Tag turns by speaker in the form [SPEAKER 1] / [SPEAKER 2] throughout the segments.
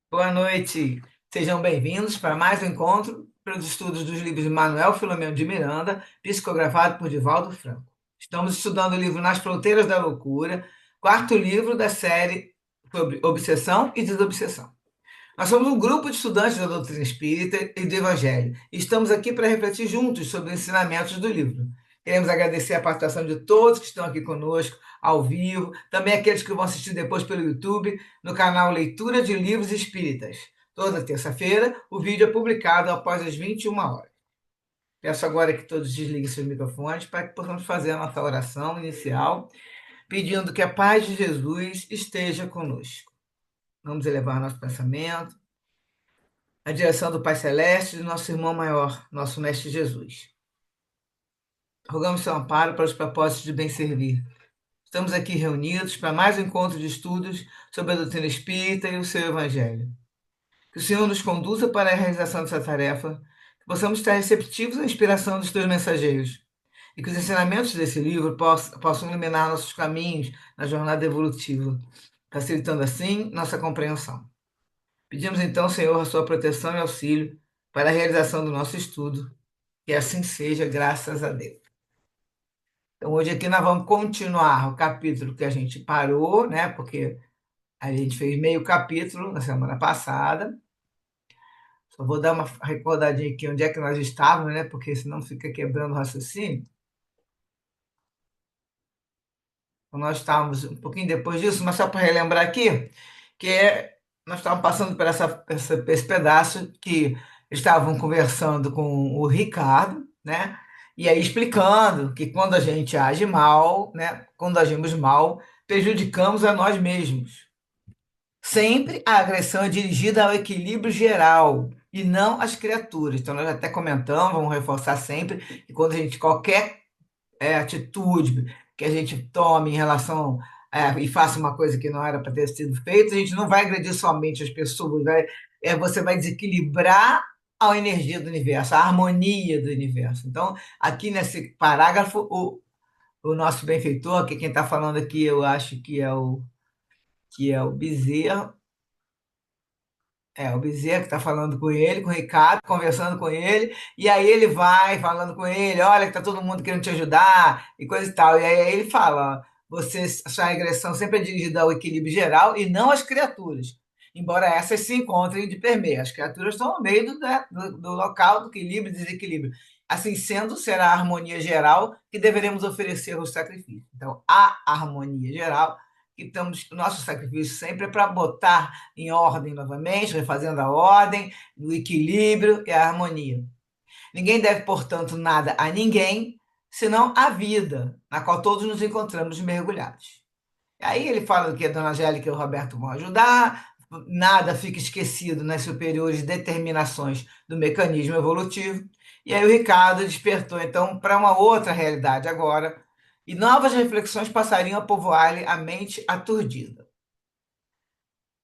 [SPEAKER 1] Boa noite, sejam bem-vindos para mais um encontro para os estudos dos livros de Manuel Filomeno de Miranda, psicografado por Divaldo Franco. Estamos estudando o livro Nas Fronteiras da Loucura, quarto livro da série sobre obsessão e desobsessão. Nós somos um grupo de estudantes da doutrina espírita e do Evangelho e estamos aqui para refletir juntos sobre os ensinamentos do livro. Queremos agradecer a participação de todos que estão aqui conosco, ao vivo, também aqueles que vão assistir depois pelo YouTube, no canal Leitura de Livros Espíritas. Toda terça-feira, o vídeo é publicado após as 21 horas. Peço agora que todos desliguem seus microfones para que possamos fazer a nossa oração inicial, pedindo que a paz de Jesus esteja conosco. Vamos elevar nosso pensamento a direção do Pai Celeste e do nosso irmão maior, nosso Mestre Jesus. Rogamos seu amparo para os propósitos de bem servir. Estamos aqui reunidos para mais um encontro de estudos sobre a doutrina espírita e o seu Evangelho. Que o Senhor nos conduza para a realização dessa tarefa, que possamos estar receptivos à inspiração dos teus mensageiros e que os ensinamentos desse livro possam iluminar nossos caminhos na jornada evolutiva, facilitando assim nossa compreensão. Pedimos então, Senhor, a sua proteção e auxílio para a realização do nosso estudo, que assim seja, graças a Deus. Então, hoje aqui nós vamos continuar o capítulo que a gente parou, né? Porque a gente fez meio capítulo na semana passada. Só vou dar uma recordadinha aqui onde é que nós estávamos, né? Porque senão fica quebrando o raciocínio. Então, nós estávamos um pouquinho depois disso, mas só para relembrar aqui, nós estávamos passando por esse pedaço que estavam conversando com o Ricardo, né? E aí explicando que quando a gente age mal, né? Quando agimos mal, prejudicamos a nós mesmos. Sempre a agressão é dirigida ao equilíbrio geral e não às criaturas. Então, nós até comentamos, vamos reforçar sempre, que quando a gente, qualquer atitude que a gente tome em relação e faça uma coisa que não era para ter sido feita, a gente não vai agredir somente as pessoas, você vai desequilibrar a energia do universo, a harmonia do universo. Então, aqui nesse parágrafo, o nosso benfeitor, que quem está falando aqui, eu acho que é o Bezerra, o Bezerra que está falando com ele, com o Ricardo, conversando com ele, e aí ele vai falando com ele, olha que está todo mundo querendo te ajudar, e coisa e tal. E aí ele fala, ó, sua agressão sempre é dirigida ao equilíbrio geral e não às criaturas. Embora essas se encontrem de permeio. As criaturas estão no meio do local do equilíbrio e desequilíbrio. Assim sendo, será a harmonia geral que deveremos oferecer o sacrifício. Então, a harmonia geral que estamos, o nosso sacrifício sempre é para botar em ordem novamente, refazendo a ordem, o equilíbrio e a harmonia. Ninguém deve, portanto, nada a ninguém, senão a vida, na qual todos nos encontramos mergulhados. E aí ele fala que a dona Angélica e o Roberto vão ajudar, nada fica esquecido nas superiores determinações do mecanismo evolutivo. E aí o Ricardo despertou, então, para uma outra realidade agora, e novas reflexões passariam a povoar-lhe a mente aturdida.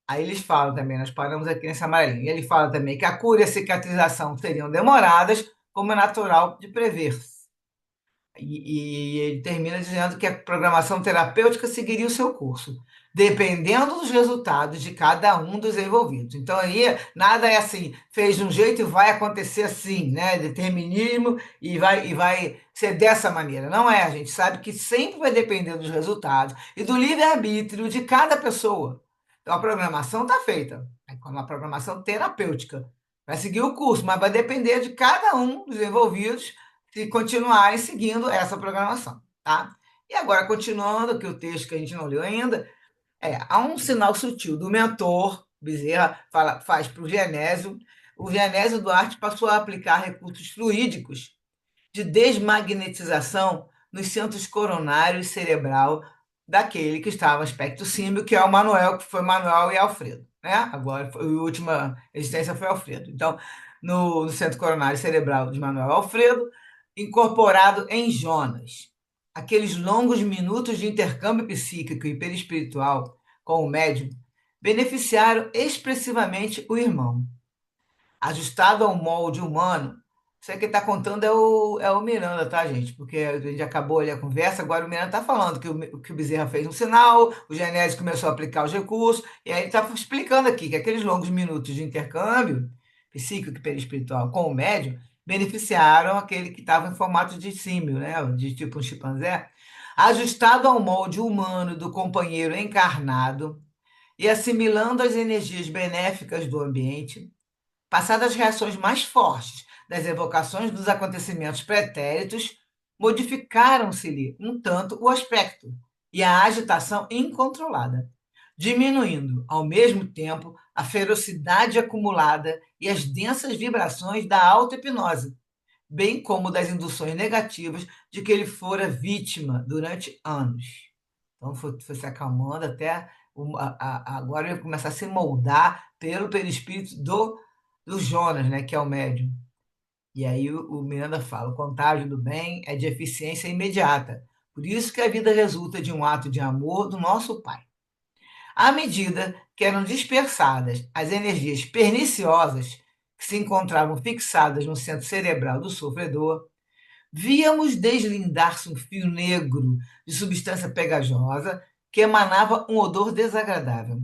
[SPEAKER 1] Aí eles falam também, nós paramos aqui nesse amarelinho, ele fala também que a cura e a cicatrização seriam demoradas, como é natural de prever. E ele termina dizendo que a programação terapêutica seguiria o seu curso, dependendo dos resultados de cada um dos envolvidos. Então, aí, nada é assim, fez de um jeito e vai acontecer assim, né? Determinismo e vai ser dessa maneira. Não é, a gente sabe que sempre vai depender dos resultados e do livre-arbítrio de cada pessoa. Então, a programação está feita, é uma programação terapêutica. Vai seguir o curso, mas vai depender de cada um dos envolvidos se continuarem seguindo essa programação, tá? E agora, continuando, que o texto que a gente não leu ainda, há um sinal sutil do mentor, Bezerra faz para o Genésio Duarte passou a aplicar recursos fluídicos de desmagnetização nos centros coronário e cerebral daquele que estava no aspecto símbio, que é o Manuel, que foi Manuel e Alfredo, né? Agora, a última existência foi Alfredo. Então, no centro coronário cerebral de Manuel e Alfredo, incorporado em Jonas. Aqueles longos minutos de intercâmbio psíquico e perispiritual com o médium beneficiaram expressivamente o irmão. Ajustado ao molde humano, Isso aí que está contando é o Miranda, tá, gente? Porque a gente acabou ali a conversa, agora o Miranda está falando que o Bezerra fez um sinal, o Genésio começou a aplicar os recursos, e aí ele está explicando aqui que aqueles longos minutos de intercâmbio psíquico e perispiritual com o médium beneficiaram aquele que estava em formato de símio, né? De tipo um chimpanzé, ajustado ao molde humano do companheiro encarnado e assimilando as energias benéficas do ambiente. Passadas as reações mais fortes das evocações dos acontecimentos pretéritos, modificaram-se-lhe um tanto o aspecto e a agitação incontrolada, diminuindo, ao mesmo tempo, a ferocidade acumulada e as densas vibrações da auto-hipnose, bem como das induções negativas de que ele fora vítima durante anos. Então, foi se acalmando até agora ele começar a se moldar pelo perispírito do Jonas, né, que é o médium. E aí o Miranda fala: o contágio do bem é de eficiência imediata. Por isso que a vida resulta de um ato de amor do nosso Pai. À medida que eram dispersadas as energias perniciosas que se encontravam fixadas no centro cerebral do sofredor, víamos deslindar-se um fio negro de substância pegajosa que emanava um odor desagradável.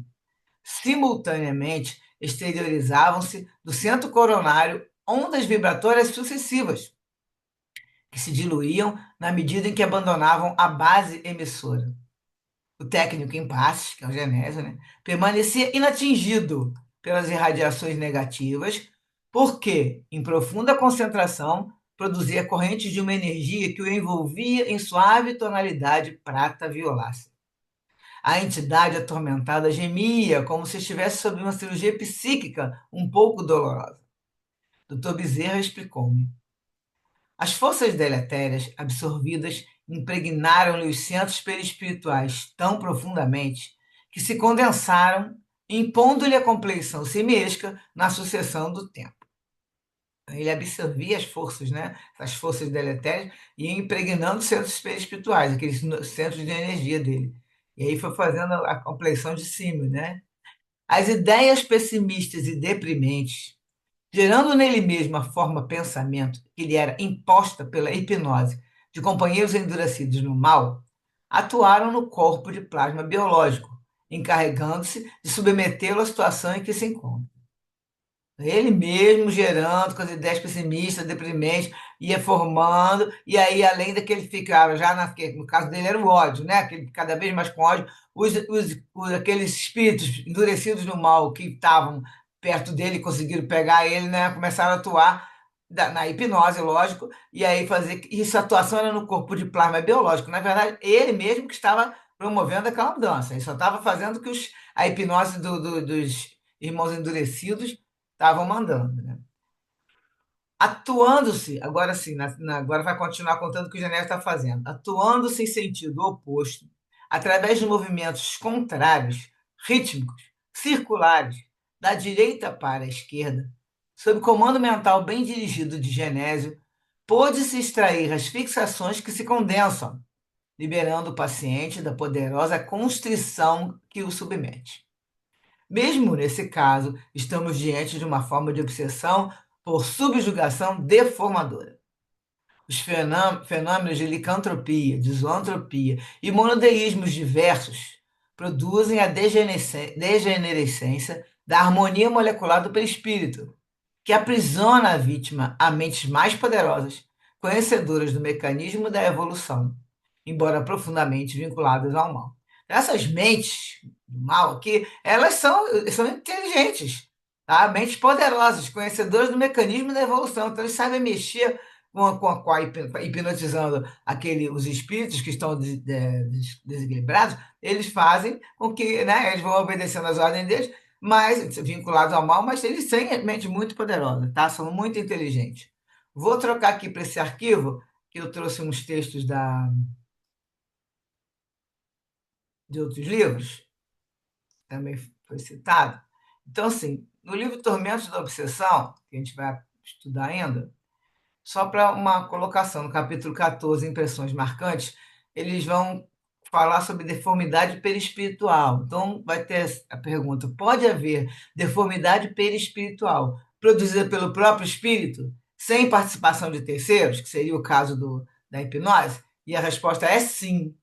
[SPEAKER 1] Simultaneamente, exteriorizavam-se do centro coronário ondas vibratórias sucessivas, que se diluíam na medida em que abandonavam a base emissora. O técnico em passes, que é o Genésio, né, permanecia inatingido pelas irradiações negativas, porque, em profunda concentração, produzia correntes de uma energia que o envolvia em suave tonalidade prata-violácea. A entidade atormentada gemia, como se estivesse sob uma cirurgia psíquica um pouco dolorosa. Dr. Bezerra explicou-me. As forças deletérias absorvidas impregnaram-lhe os centros perispirituais tão profundamente que se condensaram, impondo-lhe a compleição simiesca na sucessão do tempo. Ele absorvia as forças, né? As forças deletérias, e ia impregnando os centros perispirituais, aqueles centros de energia dele. E aí foi fazendo a compleição de cima, né? As ideias pessimistas e deprimentes, gerando nele mesmo a forma pensamento que lhe era imposta pela hipnose de companheiros endurecidos no mal, atuaram no corpo de plasma biológico, encarregando-se de submetê-lo à situação em que se encontra. Ele mesmo gerando com as ideias pessimistas, deprimentes, ia formando, e aí, além daquele ficava, no caso dele era o ódio, né? Aquele, cada vez mais com ódio, aqueles espíritos endurecidos no mal que estavam perto dele, conseguiram pegar ele, né? Começaram a atuar na hipnose, lógico, e aí fazer. Isso, a atuação era no corpo de plasma biológico. Na verdade, ele mesmo que estava promovendo aquela mudança, ele só estava fazendo que a hipnose dos irmãos endurecidos estavam mandando, né? Atuando-se, agora sim, agora vai continuar contando o que o Genésio está fazendo, atuando-se em sentido oposto, através de movimentos contrários, rítmicos, circulares, da direita para a esquerda, sob comando mental bem dirigido de Genésio, pôde-se extrair as fixações que se condensam, liberando o paciente da poderosa constrição que o submete. Mesmo nesse caso, estamos diante de uma forma de obsessão por subjugação deformadora. Os fenômenos de licantropia, de zoantropia e monodeísmos diversos produzem a degenerescência da harmonia molecular do perispírito, que aprisiona a vítima a mentes mais poderosas, conhecedoras do mecanismo da evolução, embora profundamente vinculadas ao mal. Essas mentes do mal aqui, elas são inteligentes, tá? Mentes poderosas, conhecedoras do mecanismo da evolução. Então, eles sabem mexer hipnotizando os espíritos que estão desequilibrados, eles fazem com que, né, eles vão obedecendo as ordens deles, mas vinculados ao mal, mas eles têm mente muito poderosa, tá? São muito inteligentes. Vou trocar aqui para esse arquivo, que eu trouxe uns textos de outros livros, também foi citado. Então, assim, no livro Tormentos da Obsessão, que a gente vai estudar ainda, só para uma colocação, no capítulo 14, Impressões Marcantes, eles vão falar sobre deformidade perispiritual. Então, vai ter a pergunta: pode haver deformidade perispiritual produzida pelo próprio espírito, sem participação de terceiros, que seria o caso da hipnose? E a resposta é sim.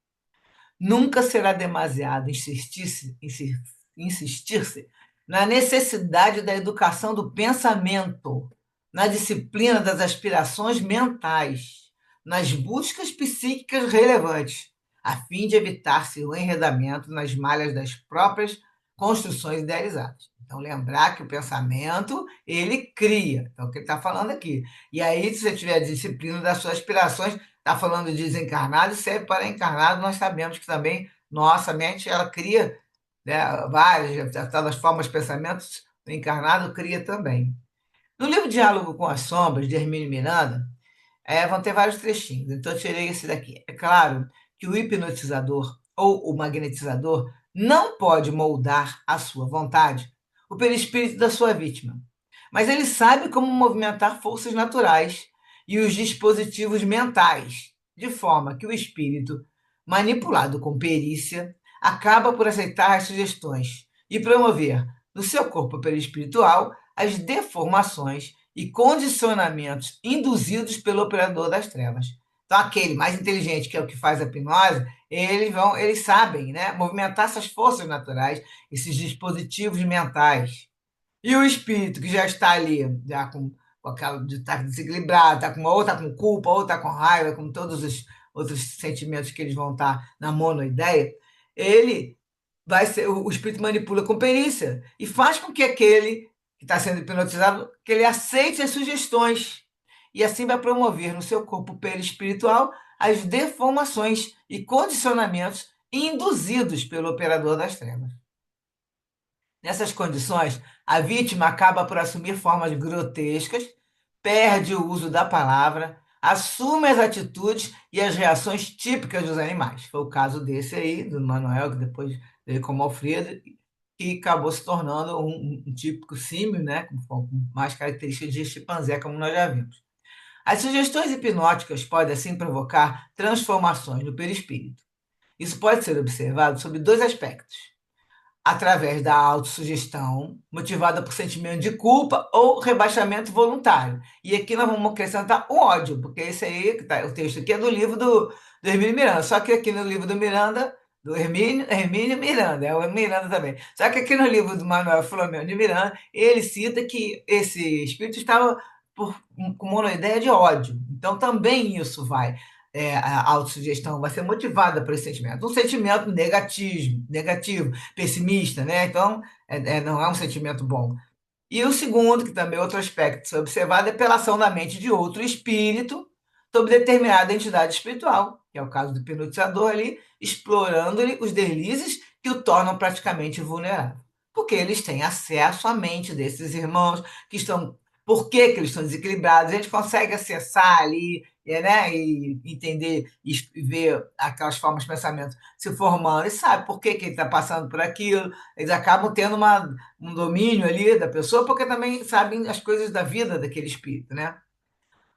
[SPEAKER 1] Nunca será demasiado insistir-se na necessidade da educação do pensamento, na disciplina das aspirações mentais, nas buscas psíquicas relevantes, a fim de evitar-se o enredamento nas malhas das próprias construções idealizadas. Então, lembrar que o pensamento, ele cria. Então, o que ele está falando aqui. E aí, se você tiver a disciplina das suas aspirações, está falando de desencarnado, serve para encarnado, nós sabemos que também nossa mente, ela cria, né, várias, das formas de pensamentos, o encarnado cria também. No livro Diálogo com as Sombras, de Hermínio Miranda, vão ter vários trechinhos, então eu tirei esse daqui. É claro que o hipnotizador ou o magnetizador não pode moldar à sua vontade o perispírito da sua vítima, mas ele sabe como movimentar forças naturais e os dispositivos mentais, de forma que o espírito, manipulado com perícia, acaba por aceitar as sugestões e promover no seu corpo perispiritual as deformações e condicionamentos induzidos pelo operador das trevas. Então, aquele mais inteligente, que é o que faz a hipnose, eles sabem, né, movimentar essas forças naturais, esses dispositivos mentais. E o espírito que já está ali, já com aquela de estar desequilibrado, está com, ou está com culpa, ou está com raiva, com todos os outros sentimentos que eles vão estar na monoideia, ele vai ser, o espírito manipula com perícia e faz com que aquele que está sendo hipnotizado, que ele aceite as sugestões. E assim vai promover no seu corpo perispiritual as deformações e condicionamentos induzidos pelo operador das trevas. Nessas condições, a vítima acaba por assumir formas grotescas, perde o uso da palavra, assume as atitudes e as reações típicas dos animais. Foi o caso desse aí, do Manuel, que depois veio como Alfredo, que acabou se tornando um típico símio, né, com mais características de chimpanzé, como nós já vimos. As sugestões hipnóticas podem, assim, provocar transformações no perispírito. Isso pode ser observado sob dois aspectos: através da autossugestão, motivada por sentimento de culpa ou rebaixamento voluntário. E aqui nós vamos acrescentar o ódio, porque esse aí, que tá, o texto aqui é do livro do Hermínio Miranda, só que aqui no livro do Miranda, do Hermínio Miranda, é o Miranda também. Só que aqui no livro do Manuel Filomeno de Miranda, ele cita que esse espírito estava com monoideia de ódio. Então também isso vai a autossugestão vai ser motivada por esse sentimento. Um sentimento negativo, pessimista, né? Então, não é um sentimento bom. E o segundo, que também é outro aspecto a ser observado, é pela ação da mente de outro espírito sobre determinada entidade espiritual, que é o caso do hipnotizador ali, explorando-lhe os deslizes que o tornam praticamente vulnerável. Porque eles têm acesso à mente desses irmãos que estão. Por que, que eles estão desequilibrados? A gente consegue acessar ali, né, e entender e ver aquelas formas de pensamento se formando, e sabe por que, que ele está passando por aquilo. Eles acabam tendo um domínio ali da pessoa, porque também sabem as coisas da vida daquele espírito, né?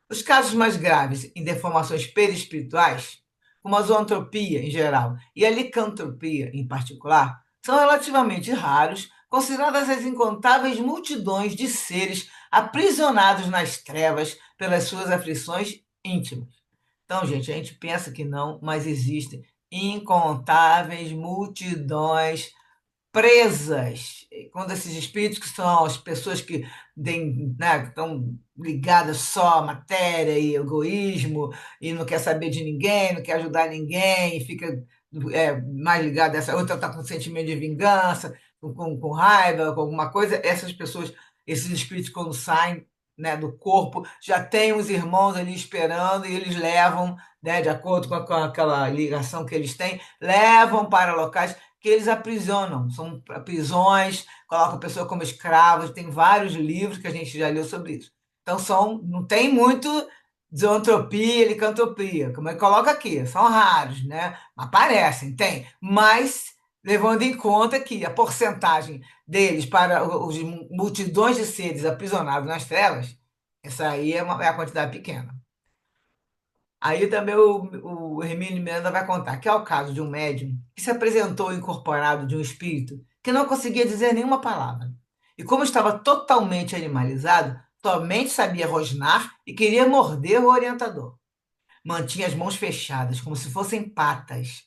[SPEAKER 1] Os casos mais graves em deformações perispirituais, como a zoantropia em geral e a licantropia em particular, são relativamente raros, consideradas as incontáveis multidões de seres aprisionados nas trevas pelas suas aflições íntimas. Então, gente, a gente pensa que não, mas existem incontáveis multidões presas. Quando esses espíritos, que são as pessoas que né, estão ligadas só à matéria e egoísmo, e não quer saber de ninguém, não quer ajudar ninguém, e fica mais ligada a essa outra, está com sentimento de vingança, com raiva, com alguma coisa, essas pessoas, esses espíritos, quando saem, né, do corpo, já tem os irmãos ali esperando e eles levam, né, de acordo com aquela ligação que eles têm, levam para locais que eles aprisionam, são prisões, colocam a pessoa como escravos, tem vários livros que a gente já leu sobre isso. Então não tem muito zoantropia, licantropia, como ele coloca aqui, são raros, né? Aparecem, tem, mas levando em conta que a porcentagem deles para os multidões de seres aprisionados nas trevas, essa aí é a quantidade pequena. Aí também o Hermínio Miranda vai contar que é o caso de um médium que se apresentou incorporado de um espírito que não conseguia dizer nenhuma palavra. E como estava totalmente animalizado, Somente sabia rosnar e queria morder o orientador. Mantinha as mãos fechadas, como se fossem patas.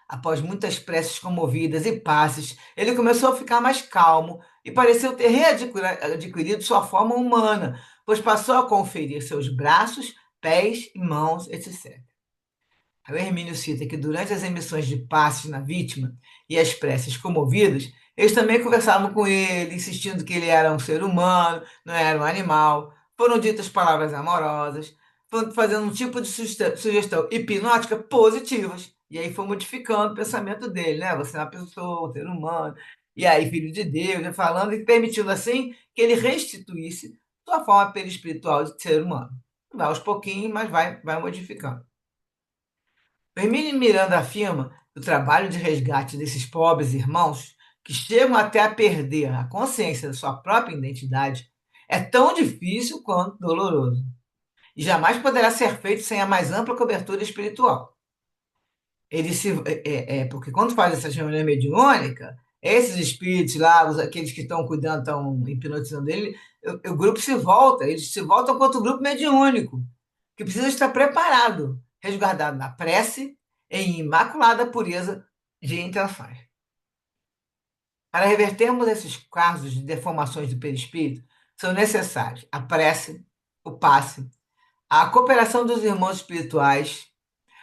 [SPEAKER 1] Após muitas preces comovidas e passes, ele começou a ficar mais calmo e pareceu ter readquirido sua forma humana, pois passou a conferir seus braços, pés, mãos, etc. O Hermínio cita que durante as emissões de passes na vítima e as preces comovidas, eles também conversavam com ele, insistindo que ele era um ser humano, não era um animal. Foram ditas palavras amorosas, fazendo um tipo de sugestão hipnótica positivas. E aí foi modificando o pensamento dele, né? Você é uma pessoa, um ser humano, e aí filho de Deus, né? Falando e permitindo assim que ele restituísse sua forma perispiritual de ser humano. Vai aos pouquinhos, mas vai modificando. Hermínio Miranda afirma que o trabalho de resgate desses pobres irmãos, que chegam até a perder a consciência da sua própria identidade, é tão difícil quanto doloroso, e jamais poderá ser feito sem a mais ampla cobertura espiritual. Porque quando faz essa reunião mediúnica, esses espíritos lá, aqueles que estão cuidando, estão hipnotizando ele, o grupo se volta, eles se voltam contra o grupo mediúnico, que precisa estar preparado, resguardado na prece, em imaculada pureza de intenções. Para revertermos esses casos de deformações do perispírito, são necessários a prece, o passe, a cooperação dos irmãos espirituais,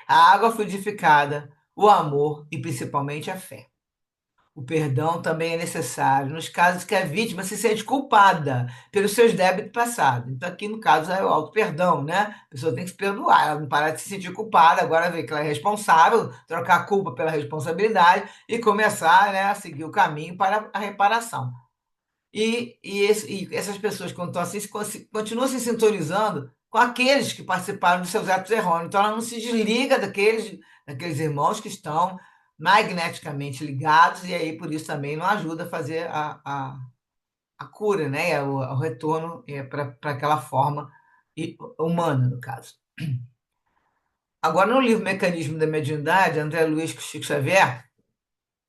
[SPEAKER 1] a água fluidificada, o amor e principalmente a fé. O perdão também é necessário nos casos que a vítima se sente culpada pelos seus débitos passados. Então, aqui no caso é o auto-perdão, né? A pessoa tem que se perdoar, ela não para de se sentir culpada, agora vê que ela é responsável, trocar a culpa pela responsabilidade e começar, né, a seguir o caminho para a reparação. E essas pessoas, quando estão assim, continuam se sintonizando com aqueles que participaram dos seus atos errôneos. Então, ela não se desliga daqueles irmãos que estão magneticamente ligados, e aí por isso também não ajuda a fazer a cura, né? O retorno para aquela forma humana, no caso. Agora, no livro Mecanismo da Mediunidade, André Luiz Chico Xavier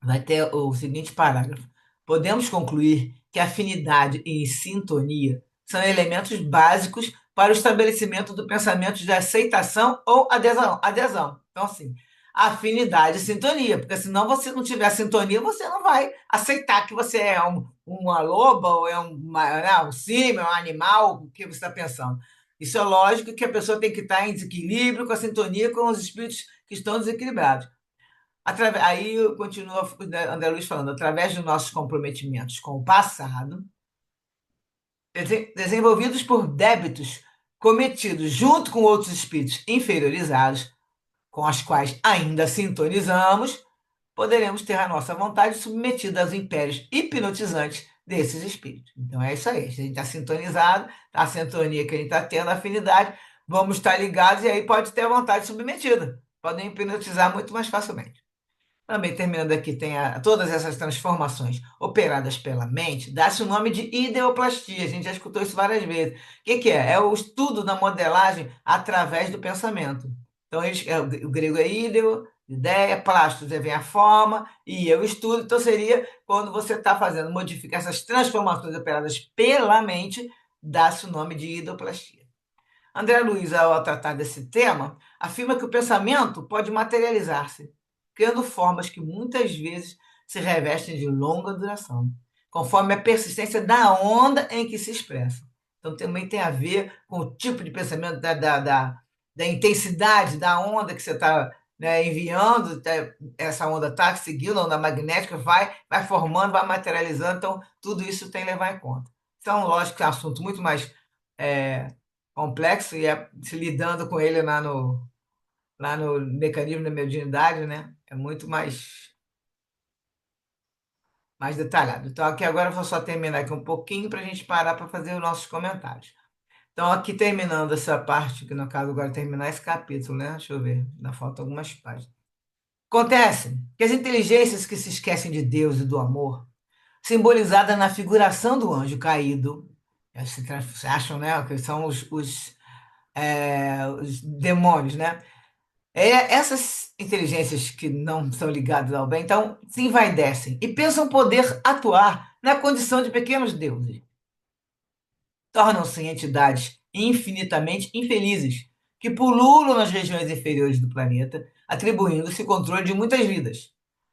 [SPEAKER 1] vai ter o seguinte parágrafo: podemos concluir que afinidade e sintonia são elementos básicos para o estabelecimento do pensamento de aceitação ou adesão. Adesão. Então, assim, afinidade e sintonia, porque se não você não tiver sintonia, você não vai aceitar que você é uma loba ou é um símio, um animal, o que você está pensando. Isso é lógico que a pessoa tem que estar em desequilíbrio com a sintonia com os espíritos que estão desequilibrados. Aí continua André Luiz falando, através dos nossos comprometimentos com o passado, desenvolvidos por débitos cometidos junto com outros espíritos inferiorizados, com as quais ainda sintonizamos, poderemos ter a nossa vontade submetida aos impérios hipnotizantes desses espíritos. Então é isso aí, a gente está sintonizado, tá a sintonia que a gente está tendo, a afinidade, vamos estar ligados e aí pode ter a vontade submetida. Podem hipnotizar muito mais facilmente. Também terminando aqui, tem todas essas transformações operadas pela mente, dá-se o nome de ideoplastia. A gente já escutou isso várias vezes. O que é? É o estudo da modelagem através do pensamento. Então, o grego é ideo, ideia, plastos, aí vem a forma, e eu estudo. Então, seria quando você está fazendo modificar essas transformações operadas pela mente, dá-se o nome de ideoplastia. André Luiz, ao tratar desse tema, afirma que o pensamento pode materializar-se, criando formas que muitas vezes se revestem de longa duração, conforme a persistência da onda em que se expressa. Então, também tem a ver com o tipo de pensamento, da intensidade da onda que você está, né, enviando, essa onda está seguindo, a onda magnética vai formando, vai materializando, então tudo isso tem que levar em conta. Então, lógico que é um assunto muito mais é, complexo e se lidando com ele lá no mecanismo da mediunidade, né? É muito mais detalhado. Então, aqui agora eu vou só terminar aqui um pouquinho para a gente parar para fazer os nossos comentários. Então, aqui terminando essa parte, que no caso agora é terminar esse capítulo, né? Deixa eu ver, ainda faltam algumas páginas. Acontece que as inteligências que se esquecem de Deus e do amor, simbolizadas na figuração do anjo caído, se acham, né, que são os demônios, né? Essas inteligências que não são ligadas ao bem, então, se envaidecem e pensam poder atuar na condição de pequenos deuses. tornam-se entidades infinitamente infelizes, que pululam nas regiões inferiores do planeta, atribuindo-se o controle de muitas vidas,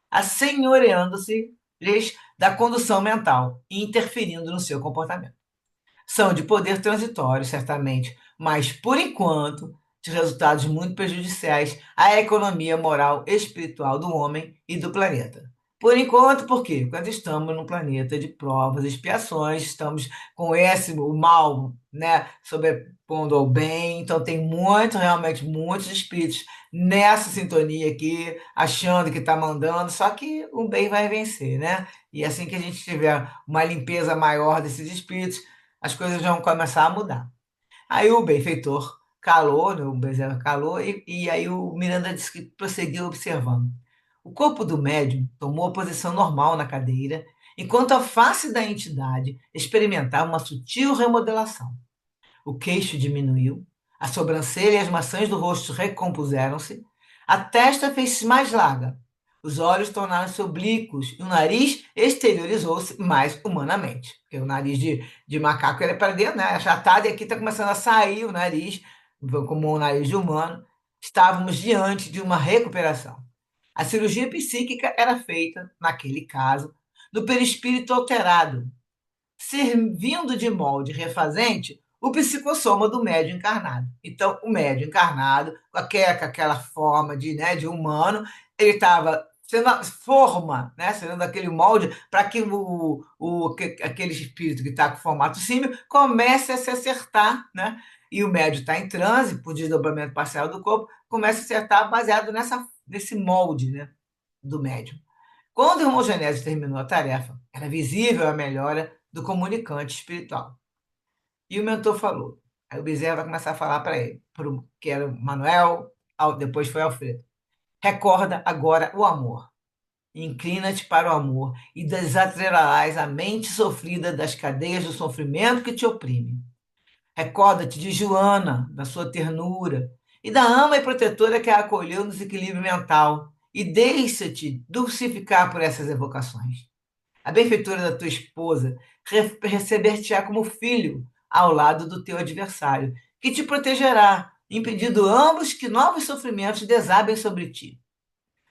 [SPEAKER 1] assenhoreando-se-lhes da condução mental e interferindo no seu comportamento. São de poder transitório, certamente, mas, por enquanto, de resultados muito prejudiciais à economia moral e espiritual do homem e do planeta. Por enquanto, por quê? Porque nós estamos num planeta de provas e expiações, estamos com o mal, né, sobrepondo ao bem, então tem muito, realmente, muitos espíritos nessa sintonia aqui, achando que está mandando, só que o bem vai vencer, né? E assim que a gente tiver uma limpeza maior desses espíritos, as coisas vão começar a mudar. Aí o benfeitor calou, né, o Bezerra calou, e aí o Miranda disse que prosseguiu observando. O corpo do médium tomou a posição normal na cadeira, enquanto a face da entidade experimentava uma sutil remodelação. O queixo diminuiu, a sobrancelha e as maçãs do rosto recompuseram-se, a testa fez-se mais larga, os olhos tornaram-se oblíquos e o nariz exteriorizou-se mais humanamente. Porque o nariz de macaco ele é para dentro, né? Achatado, e aqui está começando a sair o nariz, como o nariz de humano. Estávamos diante de uma recuperação. A cirurgia psíquica era feita, naquele caso, no perispírito alterado, servindo de molde refazente o psicossoma do médio encarnado. Então, o médio encarnado, com aquela forma de humano, ele estava sendo a forma, né, sendo aquele molde para que aquele espírito que está com formato símil comece a se acertar, né? E o médio está em transe, por desdobramento parcial do corpo, começa a acertar baseado nesse molde, né, do médium. Quando a homogenese terminou a tarefa, era visível a melhora do comunicante espiritual. E o mentor falou. Aí o Bezerra vai começar a falar para ele, que era o Manuel, depois foi Alfredo. Recorda agora o amor. Inclina-te para o amor e desatrelarás a mente sofrida das cadeias do sofrimento que te oprime. Recorda-te de Joana, da sua ternura, e da ama e protetora que a acolheu no desequilíbrio mental, e deixa-te dulcificar por essas evocações. A benfeitora da tua esposa receber-te-á como filho ao lado do teu adversário, que te protegerá, impedindo ambos que novos sofrimentos desabem sobre ti.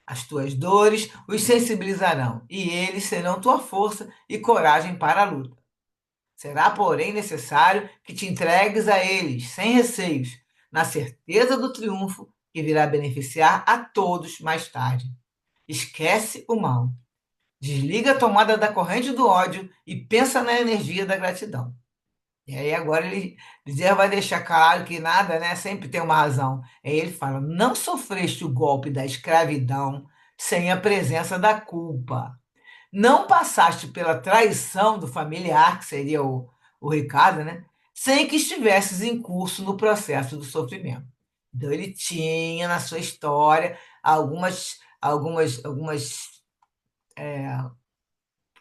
[SPEAKER 1] As tuas dores os sensibilizarão, e eles serão tua força e coragem para a luta. Será, porém, necessário que te entregues a eles, sem receios, na certeza do triunfo que virá beneficiar a todos mais tarde. Esquece o mal. Desliga a tomada da corrente do ódio e pensa na energia da gratidão. E aí agora ele vai deixar claro que nada, né, sempre tem uma razão. Aí ele fala: não sofreste o golpe da escravidão sem a presença da culpa. Não passaste pela traição do familiar, que seria o Ricardo, né? Sem que estivesses em curso no processo do sofrimento. Então, ele tinha na sua história algumas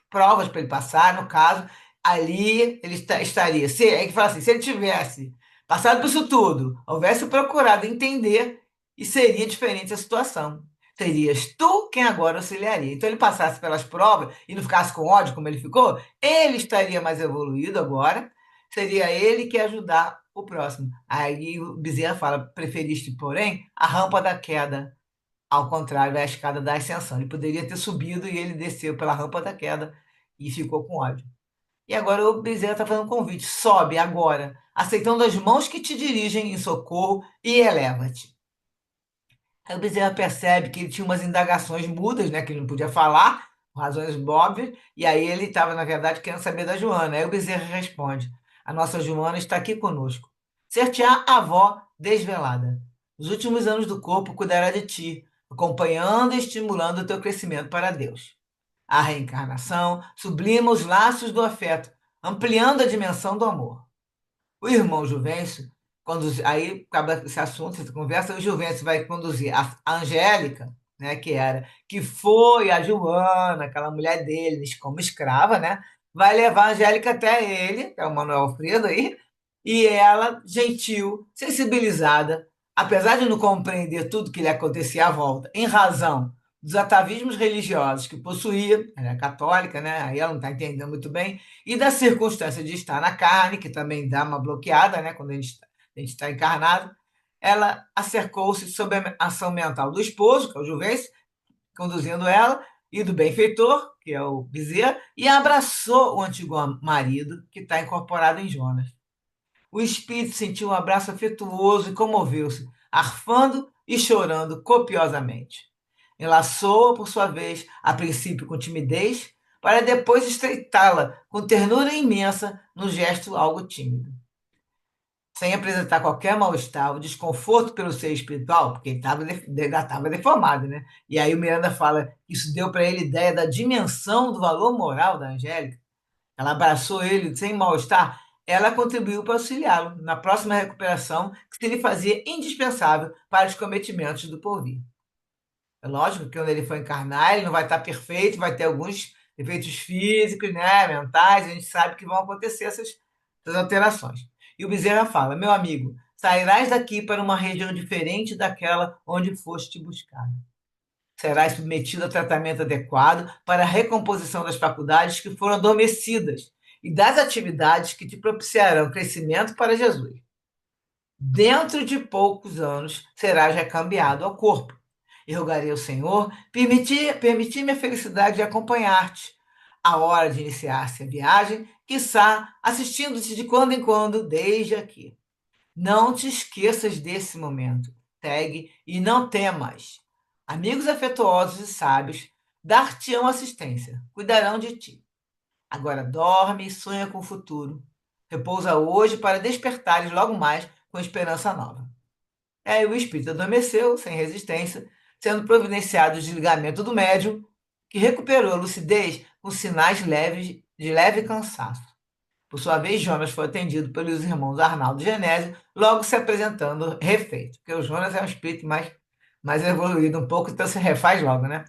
[SPEAKER 1] provas para ele passar, no caso, ali ele estaria. É que fala assim, se ele tivesse passado por isso tudo, houvesse procurado entender, e seria diferente a situação. Serias tu quem agora auxiliaria. Então ele passasse pelas provas e não ficasse com ódio como ele ficou, ele estaria mais evoluído agora, seria ele que ia ajudar o próximo. Aí o Bezerra fala, preferiste, porém, a rampa da queda, ao contrário, é a escada da ascensão. Ele poderia ter subido e ele desceu pela rampa da queda e ficou com ódio. E agora o Bezerra está fazendo um convite. Sobe agora, aceitando as mãos que te dirigem em socorro e eleva-te. Aí o Bezerra percebe que ele tinha umas indagações mudas, né, que ele não podia falar, por razões óbvias, e aí ele estava, na verdade, querendo saber da Joana. Aí o Bezerra responde: a nossa Joana está aqui conosco. Ser-te-á avó desvelada. Nos últimos anos do corpo cuidará de ti, acompanhando e estimulando o teu crescimento para Deus. A reencarnação sublima os laços do afeto, ampliando a dimensão do amor. O irmão Juvencio, aí acaba esse assunto, essa conversa, o Juvencio vai conduzir a Angélica, né, que foi a Joana, aquela mulher dele, como escrava, né, vai levar a Angélica até ele, que é o Manuel Alfredo aí, e ela, gentil, sensibilizada, apesar de não compreender tudo que lhe acontecia à volta, em razão dos atavismos religiosos que possuía, ela é católica, né? Aí ela não está entendendo muito bem, e da circunstância de estar na carne, que também dá uma bloqueada, né? Quando a gente está encarnado, ela acercou-se sob a ação mental do esposo, que é o Juvenes, conduzindo ela, e do benfeitor, que é o Bezerra, e abraçou o antigo marido, que está incorporado em Jonas. O espírito sentiu um abraço afetuoso e comoveu-se, arfando e chorando copiosamente. Enlaçou-a, por sua vez, a princípio com timidez, para depois estreitá-la com ternura imensa no gesto algo tímido. Sem apresentar qualquer mal-estar, o desconforto pelo ser espiritual, porque ele já estava deformado, né? E aí o Miranda fala que isso deu para ele ideia da dimensão do valor moral da Angélica. Ela abraçou ele sem mal-estar, ela contribuiu para auxiliá-lo na próxima recuperação que se lhe fazia indispensável para os cometimentos do porvir. É lógico que quando ele for encarnar, ele não vai estar perfeito, vai ter alguns efeitos físicos, né, mentais, a gente sabe que vão acontecer essas alterações. E o Bezerra fala: meu amigo, sairás daqui para uma região diferente daquela onde foste buscar. Serás submetido a tratamento adequado para a recomposição das faculdades que foram adormecidas e das atividades que te propiciarão crescimento para Jesus. Dentro de poucos anos serás recambiado ao corpo. E rogarei ao Senhor permitir-me a felicidade de acompanhar-te. A hora de iniciar-se a viagem, quiçá assistindo-te de quando em quando, desde aqui. Não te esqueças desse momento. Pegue e não temas. Amigos afetuosos e sábios dar-te-ão assistência, cuidarão de ti. Agora dorme e sonha com o futuro. Repousa hoje para despertares logo mais com esperança nova. Aí o espírito adormeceu, sem resistência, sendo providenciado o desligamento do médium, que recuperou a lucidez com sinais leves de leve cansaço. Por sua vez, Jonas foi atendido pelos irmãos Arnaldo e Genésio, logo se apresentando refeito, porque o Jonas é um espírito mais evoluído um pouco, então se refaz logo, né?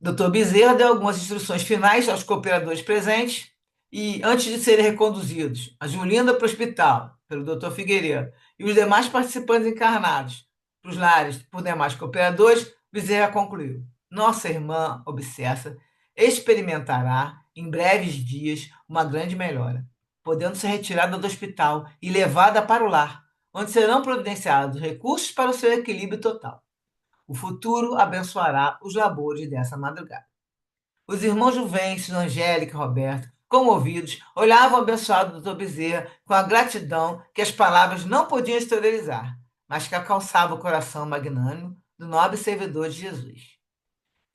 [SPEAKER 1] Dr. Bezerra deu algumas instruções finais aos cooperadores presentes e, antes de serem reconduzidos, a Julinda para o hospital, pelo Dr. Figueiredo, e os demais participantes encarnados para os lares por demais cooperadores, Bezerra concluiu: nossa irmã obsessa experimentará, em breves dias, uma grande melhora, podendo ser retirada do hospital e levada para o lar, onde serão providenciados recursos para o seu equilíbrio total. O futuro abençoará os labores dessa madrugada. Os irmãos Juvencio, Angélica e Roberto, comovidos, olhavam o abençoado doutor Bezerra com a gratidão que as palavras não podiam exteriorizar, mas que acalçava o coração magnânimo do nobre servidor de Jesus.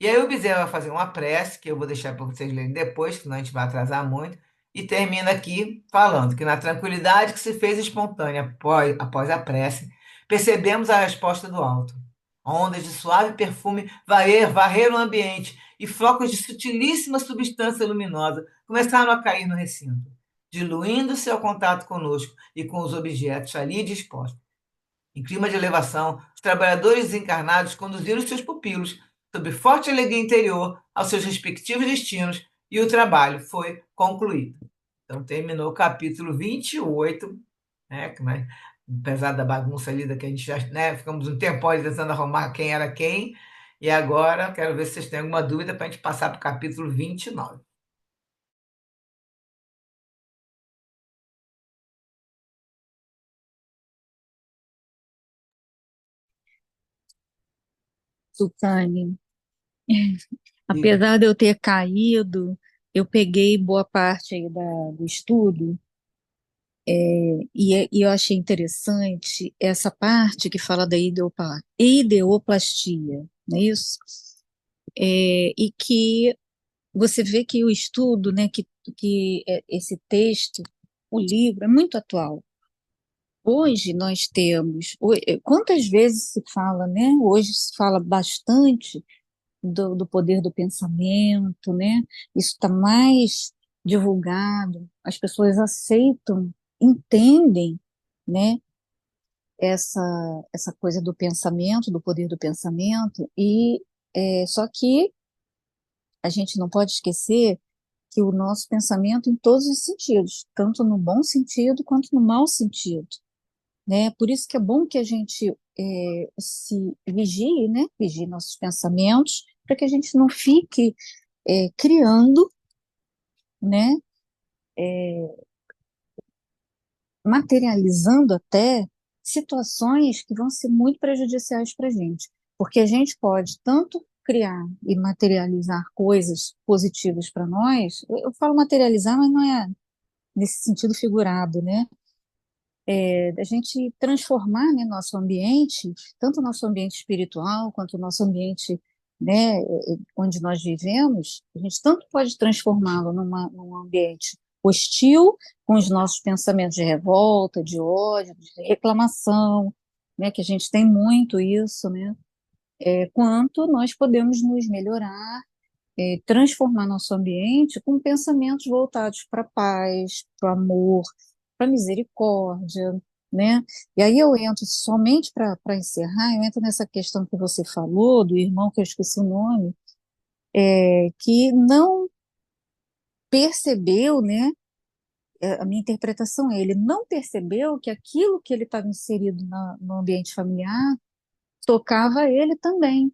[SPEAKER 1] E aí o Bezerra vai fazer uma prece, que eu vou deixar para vocês lerem depois, senão a gente vai atrasar muito, e termina aqui falando que na tranquilidade que se fez espontânea após a prece, percebemos a resposta do alto. Ondas de suave perfume varreram o ambiente e flocos de sutilíssima substância luminosa começaram a cair no recinto, diluindo-se ao contato conosco e com os objetos ali dispostos. Em clima de elevação, os trabalhadores desencarnados conduziram seus pupilos, sob forte alegria interior, aos seus respectivos destinos e o trabalho foi concluído. Então, terminou o capítulo 28, né, apesar da bagunça ali, da que a gente já, né, ficamos um tempo ali tentando arrumar quem era quem, e agora quero ver se vocês têm alguma dúvida para a gente passar para o capítulo 29.
[SPEAKER 2] Sultane,
[SPEAKER 1] Diga.
[SPEAKER 2] apesar de eu ter caído, eu peguei boa parte aí do estudo, e eu achei interessante essa parte que fala da ideoplastia, não é isso? E que você vê que o estudo, né, esse texto, o livro, é muito atual. Hoje nós temos, quantas vezes se fala, né? Hoje se fala bastante do poder do pensamento, né? Isso está mais divulgado, as pessoas aceitam, entendem, né? Essa, essa coisa do pensamento, do poder do pensamento, só que a gente não pode esquecer que o nosso pensamento em todos os sentidos, tanto no bom sentido quanto no mau sentido, né? Por isso que é bom que a gente se vigie, né? Vigie nossos pensamentos para que a gente não fique criando, né, materializando até situações que vão ser muito prejudiciais para a gente, porque a gente pode tanto criar e materializar coisas positivas para nós, eu falo materializar, mas não é nesse sentido figurado, né? Da gente transformar, né, nosso ambiente, tanto o nosso ambiente espiritual quanto o nosso ambiente, né, onde nós vivemos, a gente tanto pode transformá-lo num ambiente hostil, com os nossos pensamentos de revolta, de ódio, de reclamação, né, que a gente tem muito isso, né, quanto nós podemos nos melhorar, transformar nosso ambiente com pensamentos voltados para a paz, para o amor, para a misericórdia, né? E aí eu entro somente para encerrar, eu entro nessa questão que você falou do irmão que eu esqueci o nome, que não percebeu, né? A minha interpretação é, ele não percebeu que aquilo que ele estava inserido no ambiente familiar tocava ele também,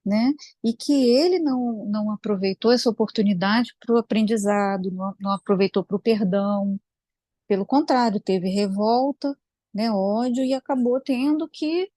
[SPEAKER 2] né? E que ele não aproveitou essa oportunidade para o aprendizado, não aproveitou para o perdão, pelo contrário, teve revolta, né, ódio e acabou tendo que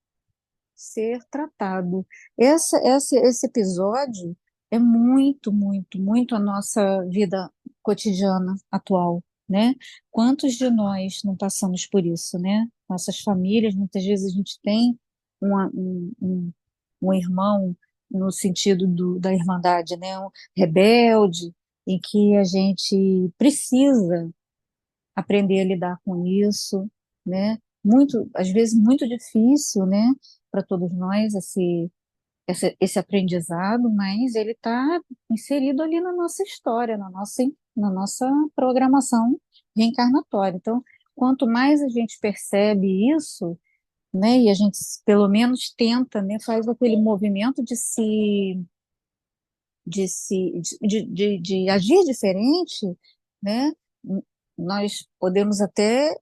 [SPEAKER 2] ser tratado. Esse episódio é muito, muito, muito a nossa vida cotidiana atual, né? Quantos de nós não passamos por isso, né? Nossas famílias, muitas vezes a gente tem um irmão no sentido da irmandade, né? Um rebelde, em que a gente precisa aprender a lidar com isso, né? Muito, às vezes muito difícil, né, para todos nós esse aprendizado, mas ele está inserido ali na nossa história, na nossa programação reencarnatória. Então, quanto mais a gente percebe isso, né, e a gente pelo menos tenta, né, faz aquele movimento de agir diferente, né? Nós podemos até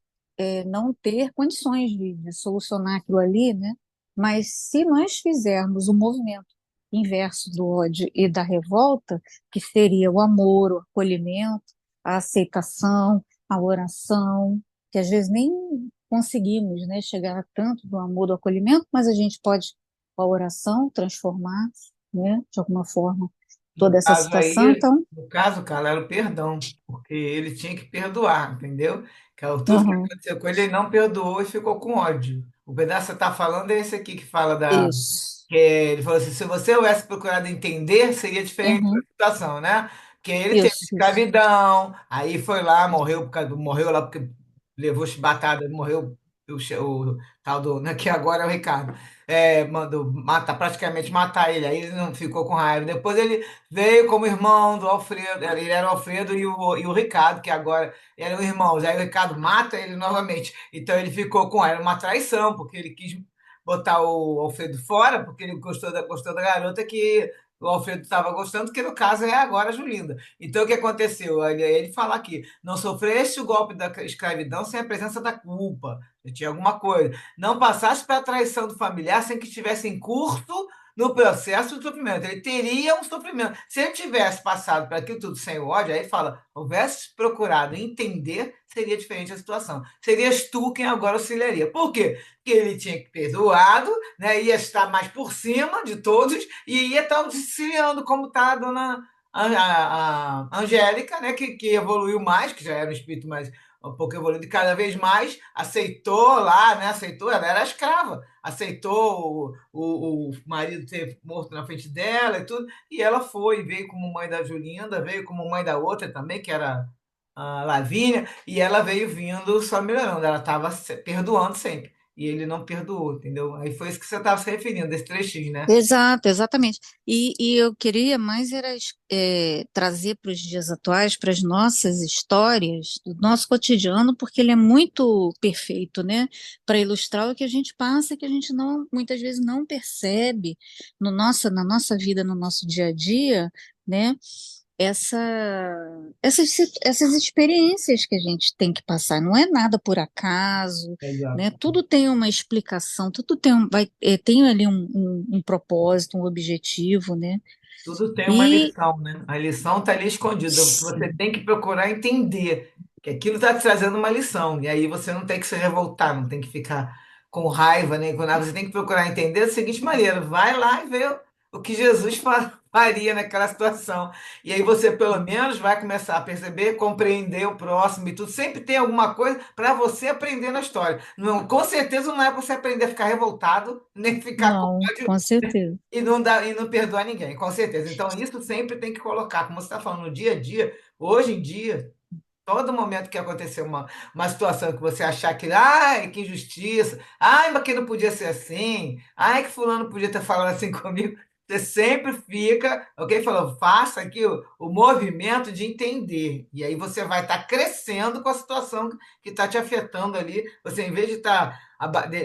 [SPEAKER 2] não ter condições de solucionar aquilo ali, né? Mas se nós fizermos o movimento inverso do ódio e da revolta, que seria o amor, o acolhimento, a aceitação, a oração, que às vezes nem conseguimos, né, chegar a tanto do amor, do acolhimento, mas a gente pode, com a oração, transformar, né, de alguma forma
[SPEAKER 1] No
[SPEAKER 2] toda essa
[SPEAKER 1] caso
[SPEAKER 2] situação.
[SPEAKER 1] aí,
[SPEAKER 2] Então,
[SPEAKER 1] no caso, cara, era o perdão, porque ele tinha que perdoar, entendeu? Tudo que
[SPEAKER 2] uhum,
[SPEAKER 1] aconteceu com ele, ele não perdoou e ficou com ódio. O pedaço que você está falando é esse aqui que fala da.
[SPEAKER 2] isso.
[SPEAKER 1] Ele falou assim: se você houvesse procurado entender, seria diferente a
[SPEAKER 2] Uhum,
[SPEAKER 1] situação, né? Porque ele teve
[SPEAKER 2] isso.
[SPEAKER 1] escravidão, aí foi lá, morreu, morreu lá porque levou chibatada, morreu o tal do, né, que agora é o Ricardo. Mandou matar, praticamente matar ele, aí ele não ficou com raiva. Depois ele veio como irmão do Alfredo, ele era o Alfredo e o Ricardo, que agora eram irmãos. Aí o Ricardo mata ele novamente. Então ele ficou com ela, uma traição, porque ele quis botar o Alfredo fora, porque ele gostou da garota que o Alfredo estava gostando, que no caso é agora a Julinda. Então o que aconteceu? Ele fala aqui: não sofreste o golpe da escravidão sem a presença da culpa. Tinha alguma coisa. Não passaste pela traição do familiar sem que estivesse em curso no processo de sofrimento. Ele teria um sofrimento. Se ele tivesse passado por aquilo tudo sem o ódio, aí ele fala: houvesse procurado entender, seria diferente a situação. Serias tu quem agora auxiliaria. Por quê? Porque ele tinha que perdoado, né? Ia estar mais por cima de todos e ia estar auxiliando, como está a dona a Angélica, né? Que evoluiu mais, que já era um espírito mais um pouco evoluído, cada vez mais aceitou lá, né? Aceitou, ela era escrava, aceitou o marido ter morto na frente dela e tudo, e ela foi, veio como mãe da Julinda, veio como mãe da outra também, que era a Lavínia, e ela veio vindo só melhorando, ela estava perdoando sempre. E ele não perdoou, entendeu? Aí foi isso que você estava se referindo, desse trechinho, né?
[SPEAKER 2] Exato, exatamente. E eu queria mais era trazer para os dias atuais, para as nossas histórias, do nosso cotidiano, porque ele é muito perfeito, né? Para ilustrar o que a gente passa, que a gente não, muitas vezes não percebe na nossa vida, no nosso dia a dia, né? essa, essas experiências que a gente tem que passar. Não é nada por acaso, né?
[SPEAKER 1] Exato.
[SPEAKER 2] Tudo tem uma explicação, tudo tem, tem ali um propósito, um objetivo, né?
[SPEAKER 1] Tudo tem uma
[SPEAKER 2] E
[SPEAKER 1] lição, né? A lição está ali escondida. Você tem que procurar entender que aquilo está te trazendo uma lição. E aí você não tem que se revoltar, não tem que ficar com raiva, nem com nada. Você tem que procurar entender da seguinte maneira: vai lá e vê o que Jesus faria naquela situação. E aí você, pelo menos, vai começar a perceber, compreender o próximo e tudo. Sempre tem alguma coisa para você aprender na história. Não, com certeza não é para você aprender a ficar revoltado, nem ficar com
[SPEAKER 2] não,
[SPEAKER 1] ódio
[SPEAKER 2] com certeza.
[SPEAKER 1] e não dá, e não perdoar ninguém, com certeza. Então, isso sempre tem que colocar, como você está falando, no dia a dia, hoje em dia, todo momento que acontecer uma situação que você achar que, ai, que injustiça, ai, mas que não podia ser assim, ai, que fulano podia ter falado assim comigo, você sempre fica, ok? Falou, faça aqui o movimento de entender. E aí você vai estar crescendo com a situação que está te afetando ali. Você, em vez de estar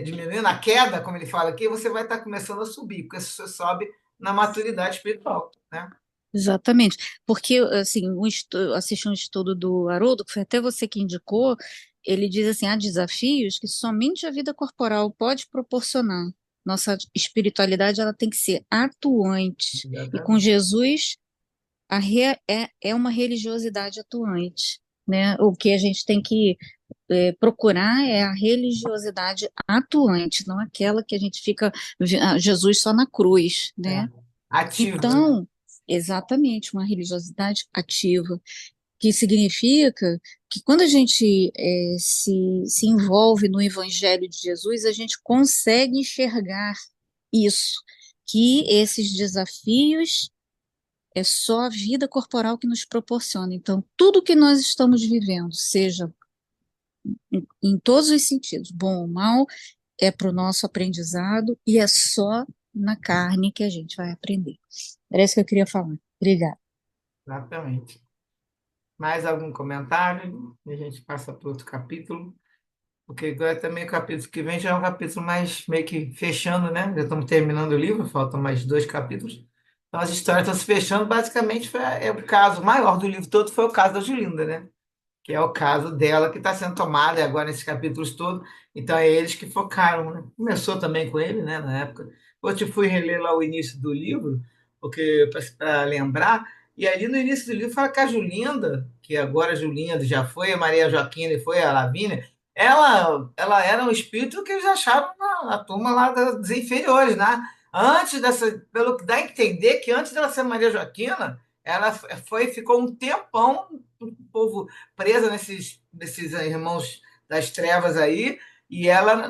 [SPEAKER 1] diminuindo a queda, como ele fala aqui, você vai estar começando a subir, porque você sobe na maturidade espiritual, né?
[SPEAKER 2] Exatamente, porque assim, assisti um estudo do Haroldo, que foi até você que indicou, ele diz assim, há desafios que somente a vida corporal pode proporcionar. Nossa espiritualidade ela tem que ser atuante. E com
[SPEAKER 1] Exatamente.
[SPEAKER 2] Jesus é uma religiosidade atuante, né? O que a gente tem que procurar é a religiosidade atuante, não aquela que a gente fica Jesus só na cruz,
[SPEAKER 1] É.
[SPEAKER 2] né?
[SPEAKER 1] Ativa, né?
[SPEAKER 2] Então, exatamente, uma religiosidade ativa, que significa que quando a gente se envolve no Evangelho de Jesus, a gente consegue enxergar isso, que esses desafios é só a vida corporal que nos proporciona. Então, tudo que nós estamos vivendo, seja em todos os sentidos, bom ou mal, é para o nosso aprendizado e é só na carne que a gente vai aprender. Era isso que eu queria falar. Obrigada.
[SPEAKER 1] Exatamente. Mais algum comentário? E a gente passa para outro capítulo. Porque agora também o capítulo que vem já é um capítulo mais meio que fechando, né? Já estamos terminando o livro, faltam mais dois capítulos. Então as histórias estão se fechando. Basicamente, é o caso maior do livro todo foi o caso da Julinda, né? Que é o caso dela que está sendo tomada agora nesses capítulos todos. Então é eles que focaram, né? Começou também com ele, né, na época. Hoje eu fui reler lá o início do livro, porque para lembrar, e ali no início do livro fala que a Julinda, que agora a Julinda já foi, a Maria Joaquina foi, a Lavínia, ela era um espírito que eles acharam na turma lá dos inferiores, né? Antes dessa, pelo que dá a entender que antes dela ser Maria Joaquina, ela ficou um tempão o povo presa nesses irmãos das trevas aí, e ela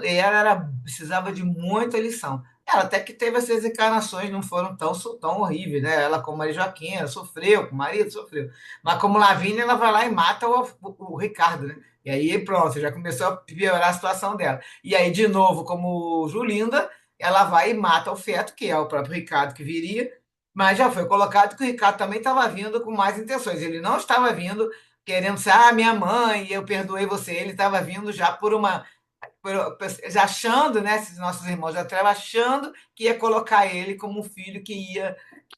[SPEAKER 1] precisava de muita lição. Ela até que teve essas encarnações, não foram tão horríveis, né? Ela, como Maria Joaquina, sofreu, com o marido sofreu. Mas como Lavínia, ela vai lá e mata o Ricardo, né? E aí pronto, já começou a piorar a situação dela. E aí, de novo, como Julinda, ela vai e mata o feto, que é o próprio Ricardo que viria, mas já foi colocado que o Ricardo também estava vindo com mais intenções. Ele não estava vindo querendo ser, minha mãe, eu perdoei você. Ele estava vindo já já achando, né, esses nossos irmãos da treva, achando que ia colocar ele como um filho que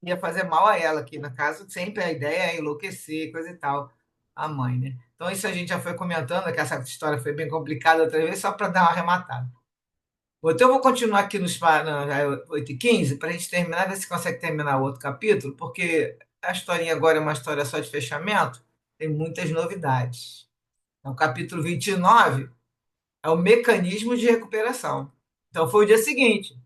[SPEAKER 1] ia fazer mal a ela, que no caso sempre a ideia é enlouquecer, coisa e tal, a mãe, né? Então isso a gente já foi comentando, que essa história foi bem complicada outra vez, só para dar uma arrematada. Então, eu vou continuar aqui já é 8h15, para a gente terminar, ver se consegue terminar o outro capítulo, porque a historinha agora é uma história só de fechamento, tem muitas novidades. Então, o capítulo 29 é o mecanismo de recuperação. Então, foi o dia seguinte.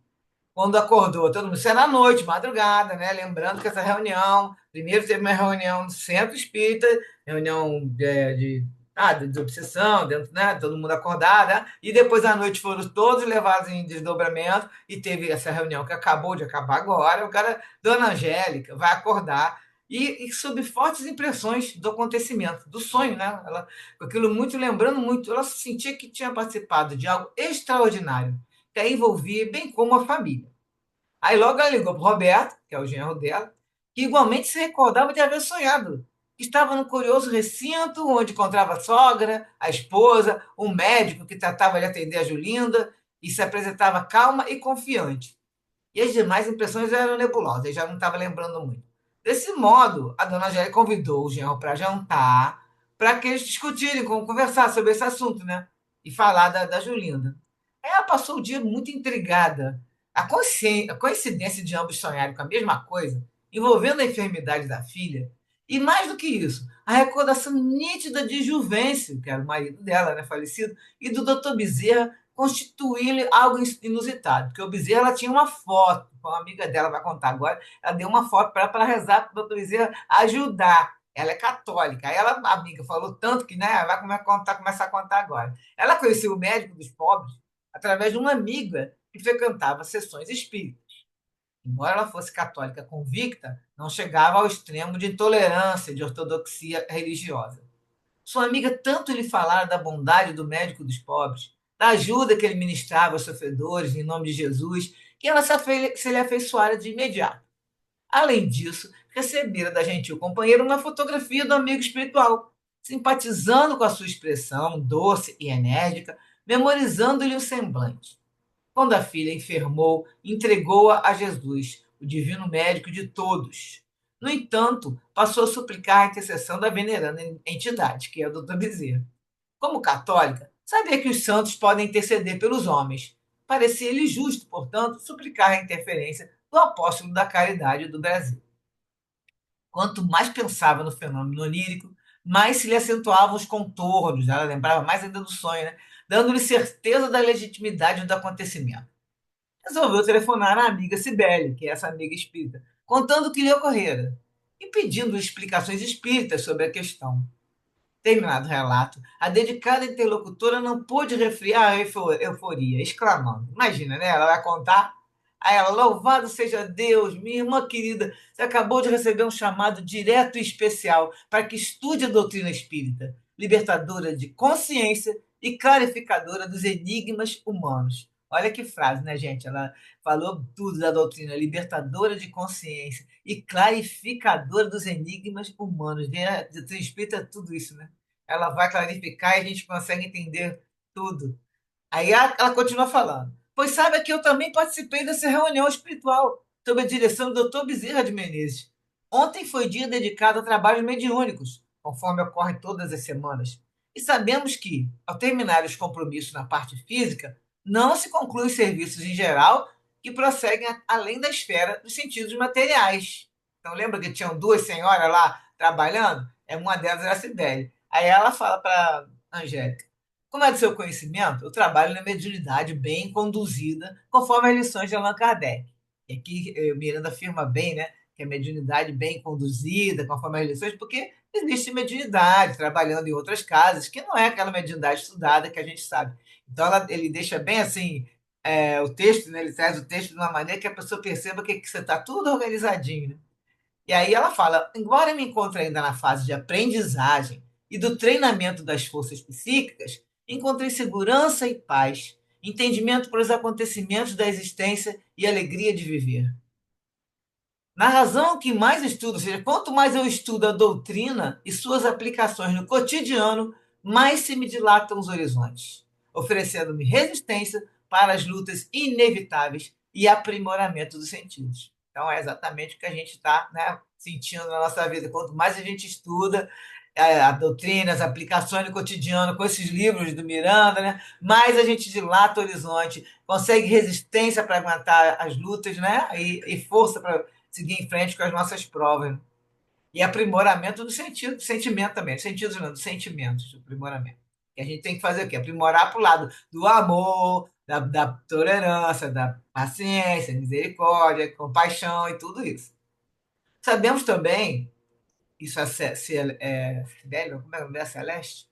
[SPEAKER 1] Quando acordou, todo mundo, isso era à noite, madrugada, né? Lembrando que essa reunião, primeiro teve uma reunião no centro espírita, reunião de obsessão, dentro, né? Todo mundo acordado, né? E depois à noite foram todos levados em desdobramento e teve essa reunião que acabou de acabar agora. O cara, Dona Angélica, vai acordar e sob fortes impressões do acontecimento, do sonho, né? Ela, com aquilo muito, lembrando muito, ela sentia que tinha participado de algo extraordinário que a envolvia, bem como a família. Aí logo ela ligou para o Roberto, que é o genro dela, que igualmente se recordava de haver sonhado. Estava num curioso recinto onde encontrava a sogra, a esposa, um médico que tratava de atender a Julinda e se apresentava calma e confiante. E as demais impressões eram nebulosas, já não estava lembrando muito. Desse modo, a dona Angélica convidou o genro para jantar, para que eles discutirem, conversar sobre esse assunto, né? E falar da Julinda. Aí ela passou o dia muito intrigada. A coincidência de ambos sonharem com a mesma coisa, envolvendo a enfermidade da filha, e mais do que isso, a recordação nítida de Juvencio, que era o marido dela, né, falecido, e do doutor Bezerra, constituiu algo inusitado, porque o Bezerra ela tinha uma foto, uma amiga dela vai contar agora, ela deu uma foto para rezar para o doutor Bezerra ajudar. Ela é católica. Aí ela, a amiga falou tanto que, né, vai começar a contar agora. Ela conheceu o médico dos pobres através de uma amiga que frequentava sessões espíritas. Embora ela fosse católica convicta, não chegava ao extremo de intolerância, de ortodoxia religiosa. Sua amiga tanto lhe falara da bondade do médico dos pobres, da ajuda que ele ministrava aos sofredores em nome de Jesus, que ela se lhe afeiçoara de imediato. Além disso, recebera da gentil companheira uma fotografia do amigo espiritual, simpatizando com a sua expressão doce e enérgica, memorizando-lhe o semblante. Quando a filha enfermou, entregou-a a Jesus, o divino médico de todos. No entanto, passou a suplicar a intercessão da veneranda entidade, que é o doutor Bezerra. Como católica, sabia que os santos podem interceder pelos homens. Parecia-lhe justo, portanto, suplicar a interferência do apóstolo da caridade do Brasil. Quanto mais pensava no fenômeno onírico, mais se lhe acentuavam os contornos, ela lembrava mais ainda do sonho, né? Dando-lhe certeza da legitimidade do acontecimento. Resolveu telefonar à amiga Cibele, que é essa amiga espírita, contando o que lhe ocorrera e pedindo explicações espíritas sobre a questão. Terminado o relato, a dedicada interlocutora não pôde refriar a euforia, exclamando: Imagina, né? Ela vai contar. Aí ela, louvado seja Deus, minha irmã querida, você acabou de receber um chamado direto e especial para que estude a doutrina espírita, libertadora de consciência e clarificadora dos enigmas humanos. Olha que frase, né, gente? Ela falou tudo da doutrina, libertadora de consciência e clarificadora dos enigmas humanos. A doutrina espírita é tudo isso, né? Ela vai clarificar e a gente consegue entender tudo. Aí ela continua falando. Pois saiba que eu também participei dessa reunião espiritual, sob a direção do doutor Bezerra de Menezes. Ontem foi dia dedicado a trabalhos mediúnicos, conforme ocorre todas as semanas. E sabemos que, ao terminar os compromissos na parte física, não se concluem serviços em geral que prosseguem além da esfera dos sentidos materiais. Então, lembra que tinham duas senhoras lá trabalhando? Uma delas era a Cibele. Aí ela fala para a Angélica: como é do seu conhecimento, eu trabalho na mediunidade bem conduzida, conforme as lições de Allan Kardec. E aqui Miranda afirma bem, né, que a mediunidade bem conduzida, conforme as lições, porque existe mediunidade trabalhando em outras casas, que não é aquela mediunidade estudada que a gente sabe. Então ele deixa bem assim o texto, né, ele traz o texto de uma maneira que a pessoa perceba que você está tudo organizadinho. Né? E aí ela fala: embora eu me encontre ainda na fase de aprendizagem e do treinamento das forças psíquicas, encontrei segurança e paz, entendimento para os acontecimentos da existência e alegria de viver. Na razão que mais estudo, ou seja, quanto mais eu estudo a doutrina e suas aplicações no cotidiano, mais se me dilatam os horizontes, oferecendo-me resistência para as lutas inevitáveis e aprimoramento dos sentidos. Então, é exatamente o que a gente está, né, sentindo na nossa vida. Quanto mais a gente estuda a doutrina, as aplicações no cotidiano, com esses livros do Miranda, né, mais a gente dilata o horizonte, consegue resistência para aguentar as lutas, né, e força para seguir em frente com as nossas provas. E aprimoramento do sentido, do sentimento também. Sentidos não, dos sentimentos, do aprimoramento. E a gente tem que fazer o quê? Aprimorar para o lado do amor, da tolerância, da paciência, misericórdia, compaixão e tudo isso. Sabemos também, isso Sibeli, como é o nome dela? Celeste?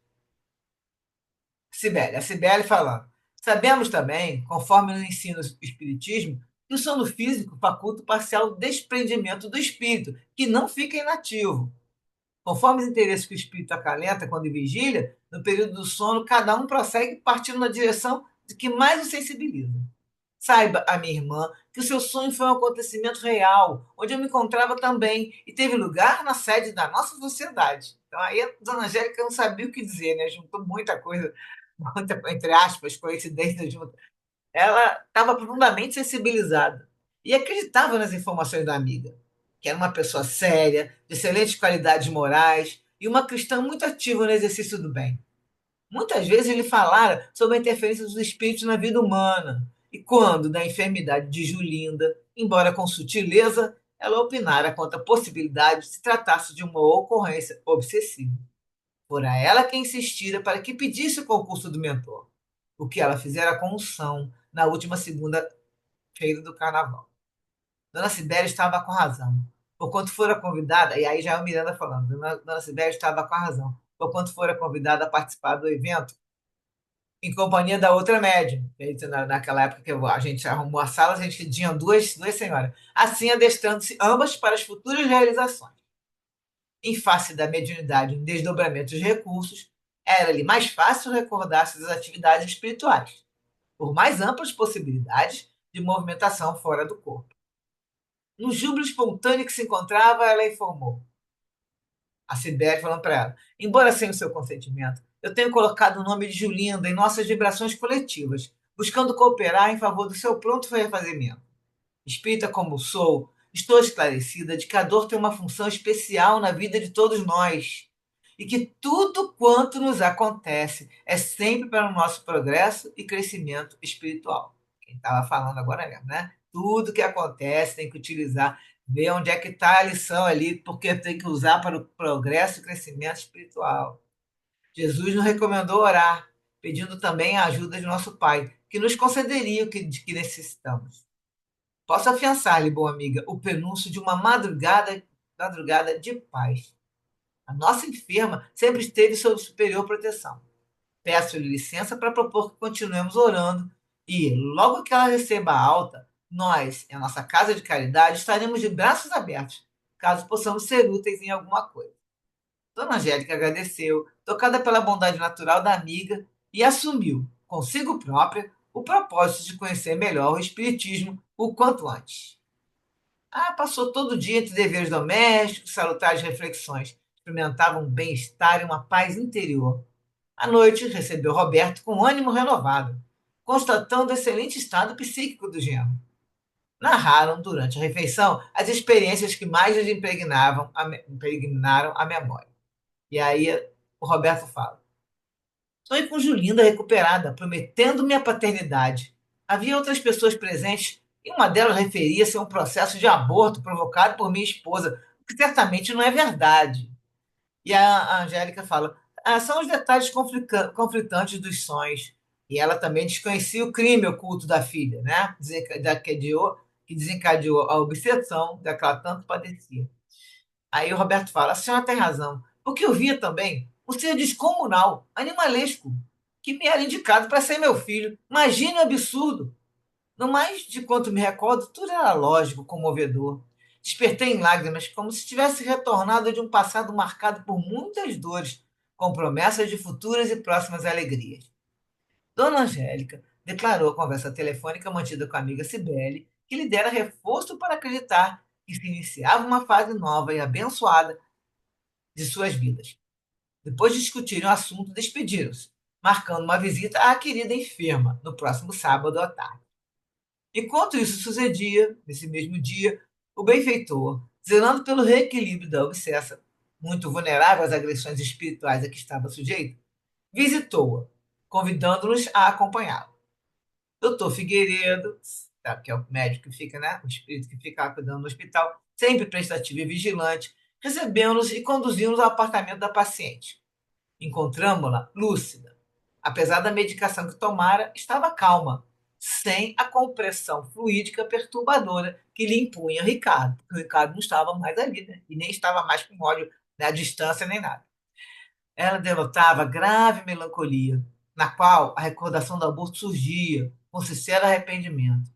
[SPEAKER 1] Sibeli, a Sibeli falando. Sabemos também, conforme nos ensina o Espiritismo, que o sono físico faculta o parcial desprendimento do espírito, que não fica inativo. Conforme os interesses que o espírito acalenta quando vigília, no período do sono, cada um prossegue partindo na direção de que mais o sensibiliza. Saiba, a minha irmã, que o seu sonho foi um acontecimento real, onde eu me encontrava também, e teve lugar na sede da nossa sociedade. Então aí a dona Angélica não sabia o que dizer, né? Juntou muita coisa, muita, entre aspas, coincidência junto. Ela estava profundamente sensibilizada e acreditava nas informações da amiga, que era uma pessoa séria, de excelentes qualidades morais e uma cristã muito ativa no exercício do bem. Muitas vezes ele falara sobre a interferência dos espíritos na vida humana, e quando da enfermidade de Julinda, embora com sutileza, ela opinara quanto à possibilidade de se tratasse de uma ocorrência obsessiva. Fora ela quem insistira para que pedisse o concurso do mentor, o que ela fizera com unção na última segunda-feira do carnaval. Dona Sibéria estava com razão. Porquanto fora convidada, e aí já é o Miranda falando, Dona Sibéria estava com razão. Porquanto fora convidada a participar do evento em companhia da outra médium. Naquela época que a gente arrumou a sala, a gente tinha duas senhoras. Assim, adestrando-se ambas para as futuras realizações. Em face da mediunidade em desdobramento dos recursos, era-lhe mais fácil recordar-se das atividades espirituais, por mais amplas possibilidades de movimentação fora do corpo. No júbilo espontâneo que se encontrava, ela informou. A Sibeli falando para ela: embora sem o seu consentimento, eu tenho colocado o nome de Julinda em nossas vibrações coletivas, buscando cooperar em favor do seu pronto refazimento. Espírita como sou, estou esclarecida de que a dor tem uma função especial na vida de todos nós e que tudo quanto nos acontece é sempre para o nosso progresso e crescimento espiritual. Quem estava falando agora mesmo, né? Tudo que acontece tem que utilizar, ver onde é que está a lição ali, porque tem que usar para o progresso e crescimento espiritual. Jesus nos recomendou orar, pedindo também a ajuda de nosso Pai, que nos concederia de que necessitamos. Posso afiançar-lhe, boa amiga, o prenúncio de uma madrugada de paz. A nossa enferma sempre esteve sob superior proteção. Peço-lhe licença para propor que continuemos orando e, logo que ela receba a alta, nós, em nossa casa de caridade, estaremos de braços abertos, caso possamos ser úteis em alguma coisa. Dona Angélica agradeceu, tocada pela bondade natural da amiga, e assumiu, consigo própria, o propósito de conhecer melhor o Espiritismo o quanto antes. Passou todo o dia entre deveres domésticos, salutares reflexões. Experimentava um bem-estar e uma paz interior. À noite, recebeu Roberto com ânimo renovado, constatando o excelente estado psíquico do genro. Narraram, durante a refeição, as experiências que mais lhes impregnaram a memória. E aí o Roberto fala: sonhei com Julinda recuperada, prometendo-me a paternidade. Havia outras pessoas presentes, e uma delas referia-se a um processo de aborto provocado por minha esposa, o que certamente não é verdade. E a Angélica fala: são os detalhes conflitantes dos sonhos. E ela também desconhecia o crime oculto da filha, né? Que desencadeou a obsessão da que ela tanto padecia. Aí o Roberto fala: a senhora tem razão, porque eu via também um ser descomunal, animalesco, que me era indicado para ser meu filho. Imagine o absurdo. No mais de quanto me recordo, tudo era lógico, comovedor. Despertei em lágrimas, como se tivesse retornado de um passado marcado por muitas dores, com promessas de futuras e próximas alegrias. Dona Angélica declarou a conversa telefônica mantida com a amiga Cibele, que lhe dera reforço para acreditar que se iniciava uma fase nova e abençoada de suas vidas. Depois de discutirem o assunto, despediram-se, marcando uma visita à querida enferma no próximo sábado à tarde. Enquanto isso sucedia, nesse mesmo dia, o benfeitor, zelando pelo reequilíbrio da obsessa, muito vulnerável às agressões espirituais a que estava sujeito, visitou-a, convidando-nos a acompanhá-lo. Doutor Figueiredo, que é o médico que fica, né, o espírito que fica cuidando no hospital, sempre prestativo e vigilante, recebeu-nos e conduziu-nos ao apartamento da paciente. Encontramo-la lúcida. Apesar da medicação que tomara, estava calma, sem a compressão fluídica perturbadora que lhe impunha Ricardo, porque o Ricardo não estava mais ali, né? E nem estava mais com ódio, né, à distância nem nada. Ela denotava grave melancolia, na qual a recordação do aborto surgia, com sincero arrependimento.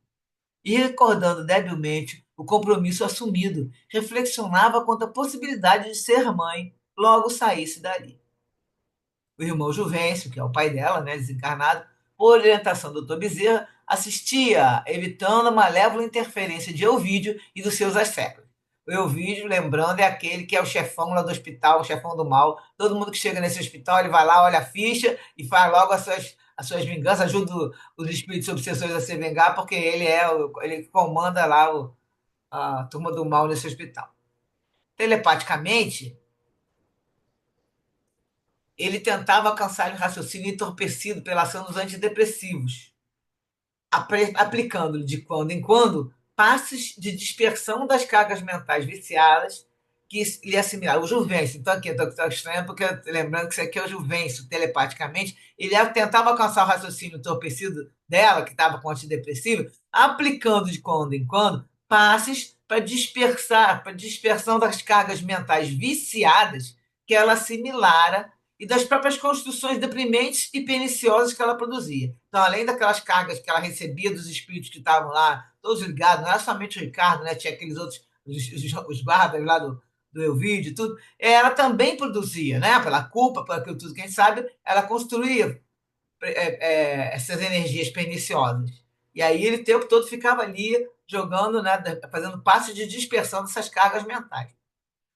[SPEAKER 1] E recordando debilmente o compromisso assumido, reflexionava quanto à possibilidade de ser mãe logo saísse dali. O irmão Juvencio, que é o pai dela, né, desencarnado, por orientação do Dr. Bezerra, assistia, evitando a malévola interferência de Elvídio e dos seus asseclas. O Elvídio, lembrando, é aquele que é o chefão lá do hospital, o chefão do mal. Todo mundo que chega nesse hospital, ele vai lá, olha a ficha e faz logo as suas vinganças, ajuda os espíritos obsessores a se vingar, porque ele comanda lá a turma do mal nesse hospital. telepaticamente, ele tentava alcançar o raciocínio entorpecido pela ação dos antidepressivos, aplicando de quando em quando passes de dispersão das cargas mentais viciadas que lhe assimilaram. O Juvencio, então aqui estou estranho, porque lembrando que isso aqui é o Juvencio, telepaticamente, ele tentava alcançar o raciocínio entorpecido dela, que estava com antidepressivo, aplicando de quando em quando passes para dispersão das cargas mentais viciadas que ela assimilara e das próprias construções deprimentes e perniciosas que ela produzia. Então, além daquelas cargas que ela recebia dos espíritos que estavam lá, todos ligados, não era somente o Ricardo, né? Tinha aqueles outros, os guardas lá do Elvídio e tudo, ela também produzia, né? Pela culpa, por aquilo tudo, quem sabe, ela construía essas energias perniciosas. E aí ele o tempo todo ficava ali jogando, né, fazendo passos de dispersão dessas cargas mentais.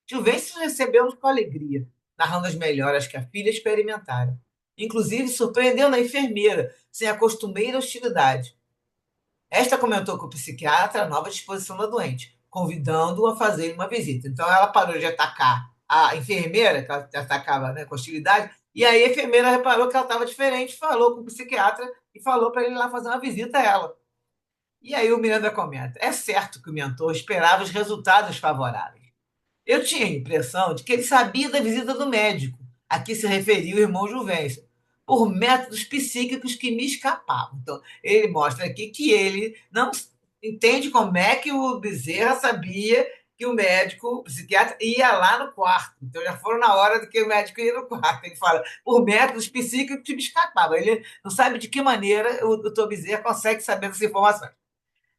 [SPEAKER 1] Juventus recebeu-nos com alegria, narrando as melhoras que a filha experimentara. Inclusive, surpreendendo a enfermeira, sem a costumeira hostilidade. Esta comentou com o psiquiatra a nova disposição da doente, convidando-o a fazer uma visita. Então, ela parou de atacar a enfermeira, que ela atacava, né, com hostilidade, e aí a enfermeira reparou que ela estava diferente, falou com o psiquiatra e falou para ele ir lá fazer uma visita a ela. E aí o Miranda comenta: é certo que o mentor esperava os resultados favoráveis. Eu tinha a impressão de que ele sabia da visita do médico, a que se referia o irmão Juvencio, por métodos psíquicos que me escapavam. Então, ele mostra aqui que ele não entende como é que o Bezerra sabia que o médico, o psiquiatra, ia lá no quarto. Então, já foram na hora do que o médico ia no quarto. Ele fala, por métodos psíquicos que me escapavam. Ele não sabe de que maneira o doutor Bezerra consegue saber dessa informação.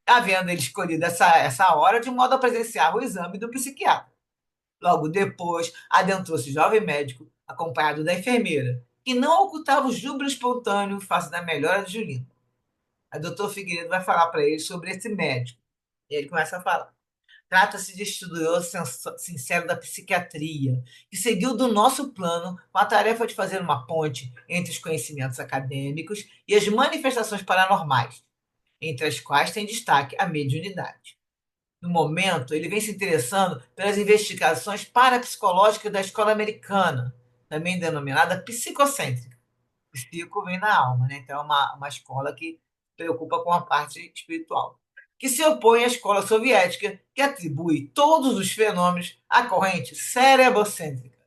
[SPEAKER 1] Havendo ele escolhido essa hora de modo a presenciar o exame do psiquiatra. Logo depois, adentrou-se o jovem médico, acompanhado da enfermeira, que não ocultava o júbilo espontâneo face da melhora de Julinho. A doutor Figueiredo vai falar para ele sobre esse médico. E ele começa a falar. Trata-se de estudioso sincero da psiquiatria, que seguiu do nosso plano com a tarefa de fazer uma ponte entre os conhecimentos acadêmicos e as manifestações paranormais, entre as quais tem destaque a mediunidade. No momento, ele vem se interessando pelas investigações parapsicológicas da escola americana, também denominada psicocêntrica. Psico vem na alma, né? Então é uma escola que se preocupa com a parte espiritual. Que se opõe à escola soviética, que atribui todos os fenômenos à corrente cerebocêntrica.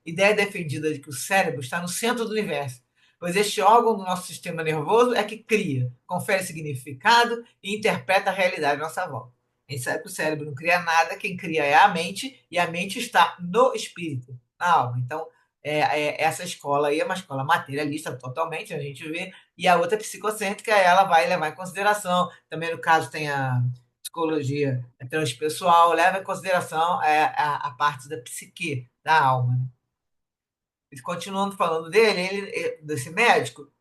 [SPEAKER 1] Ideia defendida de que o cérebro está no centro do universo, pois este órgão do nosso sistema nervoso é que cria, confere significado e interpreta a realidade à nossa volta. A gente sabe que o cérebro não cria nada, quem cria é a mente, e a mente está no espírito, na alma. Então, essa escola aí é uma escola materialista totalmente, a gente vê, e a outra psicocêntrica, ela vai levar em consideração, também no caso tem a psicologia transpessoal, leva em consideração a parte da psique, da alma, né? Continuando falando dele, desse médico,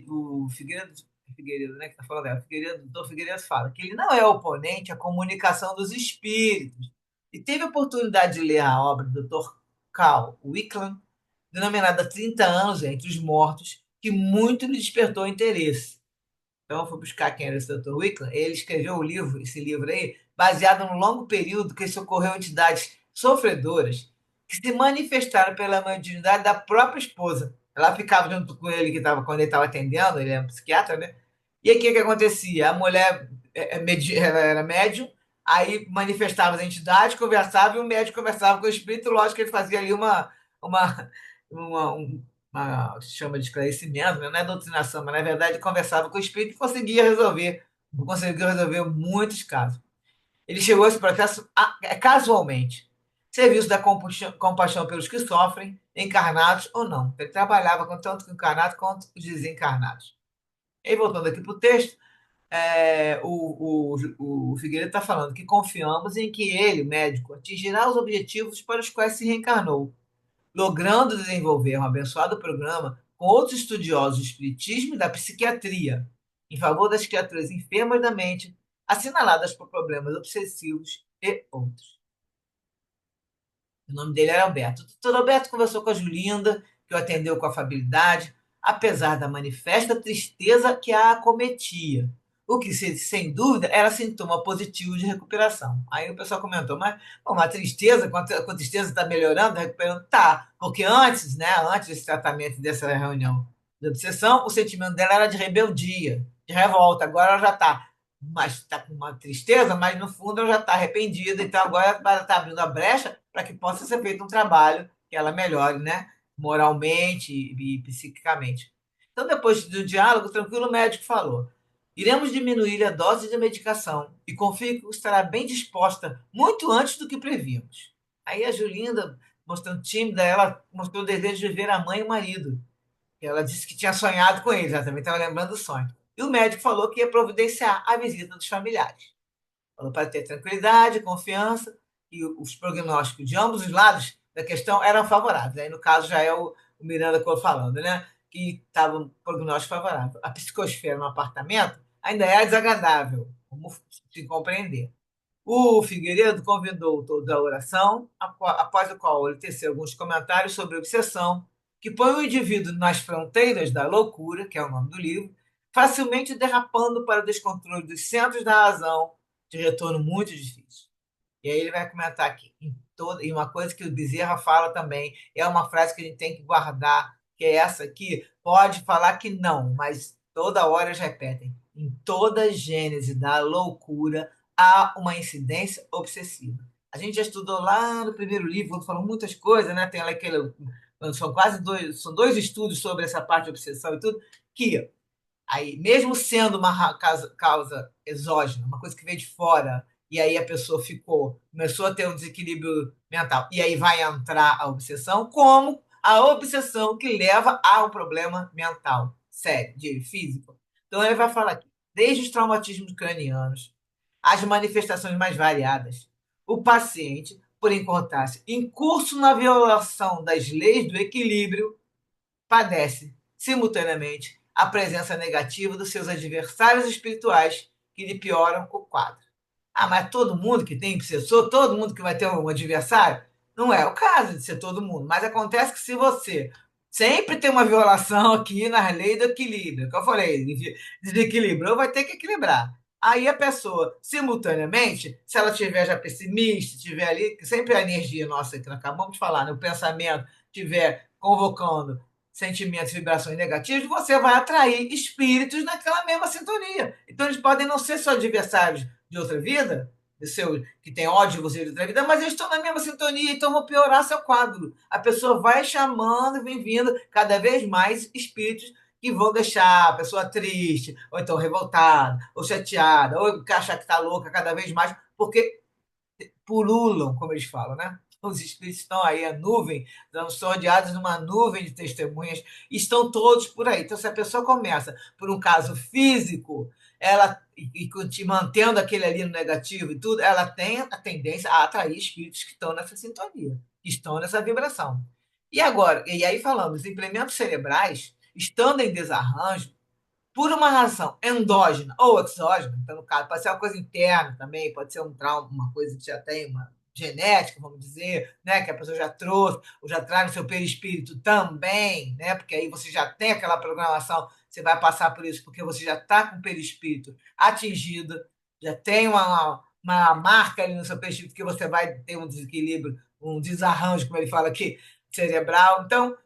[SPEAKER 1] o Figueiredo, né, que está falando, o doutor Figueiredo fala que ele não é oponente à comunicação dos espíritos. E teve a oportunidade de ler a obra do doutor Carl Wickland, denominada 30 anos entre os mortos, que muito lhe despertou interesse. Então, eu fui buscar quem era esse Dr. Wickland. Ele escreveu esse livro aí, baseado num longo período que socorreu entidades sofredoras que se manifestaram pela mediunidade da própria esposa. Ela ficava junto com ele quando ele estava atendendo, ele é um psiquiatra, né? E aí o que acontecia? A mulher ela era médium, aí manifestava as entidades, conversava, e o médico conversava com o espírito, lógico que ele fazia ali uma, uma, um, chama de esclarecimento, né? Não é doutrinação, mas na verdade conversava com o espírito e conseguiu resolver muitos casos. Ele chegou a esse processo casualmente. Serviço da compaixão pelos que sofrem, encarnados ou não. Ele trabalhava com tanto os encarnados quanto os desencarnados. E voltando aqui para o texto, o Figueiredo está falando que confiamos em que ele, o médico, atingirá os objetivos para os quais se reencarnou, logrando desenvolver um abençoado programa com outros estudiosos do espiritismo e da psiquiatria, em favor das criaturas enfermas da mente, assinaladas por problemas obsessivos e outros. O nome dele era Alberto. O doutor Alberto conversou com a Julinda, que o atendeu com afabilidade, apesar da manifesta tristeza que a acometia. o que, sem dúvida, era sintoma positivo de recuperação. Aí o pessoal comentou, mas pô, uma tristeza, com a tristeza está melhorando, está recuperando? Tá, porque antes, né, antes desse tratamento, dessa reunião de obsessão, o sentimento dela era de rebeldia, de revolta. Agora ela já está, mas está com uma tristeza, mas no fundo ela já está arrependida, então agora ela está abrindo a brecha para que possa ser feito um trabalho que ela melhore, né, moralmente e psiquicamente. Então, depois do diálogo tranquilo, o médico falou: iremos diminuir a dose de medicação e confio que estará bem disposta muito antes do que prevíamos. Aí a Julinda, mostrando tímida, ela mostrou o desejo de ver a mãe e o marido. Ela disse que tinha sonhado com eles, ela também estava lembrando do sonho. E o médico falou que ia providenciar a visita dos familiares. Falou para ter tranquilidade, confiança, e os prognósticos de ambos os lados da questão eram favoráveis. Aí, no caso, já é o Miranda Cor falando, né? Que estava um prognóstico favorável. A psicosfera no apartamento ainda é desagradável, como se compreender. O Figueiredo convidou todos à oração, após o qual ele teceu alguns comentários sobre obsessão, que põe o indivíduo nas fronteiras da loucura, que é o nome do livro, facilmente derrapando para o descontrole dos centros da razão, de retorno muito difícil. E aí ele vai comentar aqui, e uma coisa que o Bezerra fala também, é uma frase que a gente tem que guardar, que é essa aqui, pode falar que não, mas toda hora eles repetem, em toda gênese da loucura há uma incidência obsessiva. A gente já estudou lá no primeiro livro, falou muitas coisas, né? Tem lá aquele, são quase dois estudos sobre essa parte de obsessão e tudo, que aí, mesmo sendo uma causa exógena, uma coisa que veio de fora, e aí a pessoa começou a ter um desequilíbrio mental, e aí vai entrar a obsessão, como a obsessão que leva a um problema mental sério, de físico. Então ele vai falar aqui, desde os traumatismos cranianos, as manifestações mais variadas, o paciente, por encontrar-se em curso na violação das leis do equilíbrio, padece, simultaneamente, a presença negativa dos seus adversários espirituais que lhe pioram o quadro. Ah, mas todo mundo que tem obsessor, todo mundo que vai ter um adversário? Não é o caso de ser todo mundo, mas acontece que se você sempre tem uma violação aqui na lei do equilíbrio, que eu falei, desequilíbrio, vai ter que equilibrar. Aí a pessoa, simultaneamente, se ela estiver já pessimista, estiver ali, que sempre a energia nossa que nós acabamos de falar, né, o pensamento estiver convocando sentimentos e vibrações negativas, você vai atrair espíritos naquela mesma sintonia. Então eles podem não ser só adversários de outra vida, de seu, que tem ódio de você de outra vida, mas eles estão na mesma sintonia, então vão piorar seu quadro. A pessoa vai chamando, vem vindo cada vez mais espíritos que vão deixar a pessoa triste, ou então revoltada, ou chateada, ou achar que está louca cada vez mais, porque pululam, como eles falam, né? Os espíritos estão aí, a nuvem, são rodeados numa nuvem de testemunhas, estão todos por aí. Então, se a pessoa começa por um caso físico, ela e mantendo aquele ali no negativo e tudo, ela tem a tendência a atrair espíritos que estão nessa sintonia, que estão nessa vibração. E agora, e aí falando, os implementos cerebrais, estando em desarranjo, por uma razão endógena ou exógena, então, no caso, pode ser uma coisa interna também, pode ser um trauma, uma coisa que já tem uma genética, vamos dizer, né, que a pessoa já trouxe, ou já traz no seu perispírito também, né, porque aí você já tem aquela programação, você vai passar por isso, porque você já está com o perispírito atingido, já tem uma marca ali no seu perispírito que você vai ter um desequilíbrio, um desarranjo, como ele fala aqui, cerebral. Então,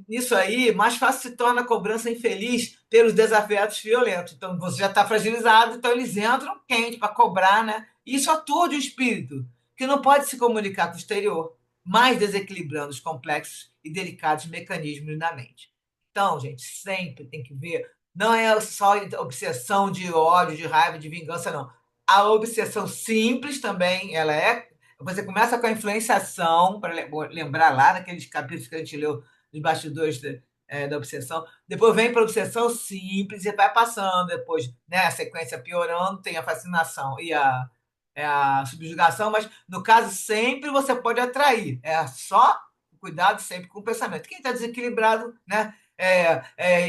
[SPEAKER 1] nisso aí, mais fácil se torna a cobrança infeliz pelos desafiados violentos. Então, você já está fragilizado, então eles entram quente para cobrar, né? E isso aturde o espírito, que não pode se comunicar com o exterior, mais desequilibrando os complexos e delicados mecanismos da mente. Então, gente, sempre tem que ver, não é só obsessão de ódio, de raiva, de vingança, não. A obsessão simples também, ela é você começa com a influenciação, para lembrar lá naqueles capítulos que a gente leu dos bastidores da obsessão. Depois vem para a obsessão simples e vai passando. Depois, né, a sequência piorando, tem a fascinação e a subjugação, mas no caso, sempre você pode atrair. É só cuidado sempre com o pensamento. Quem está desequilibrado, né?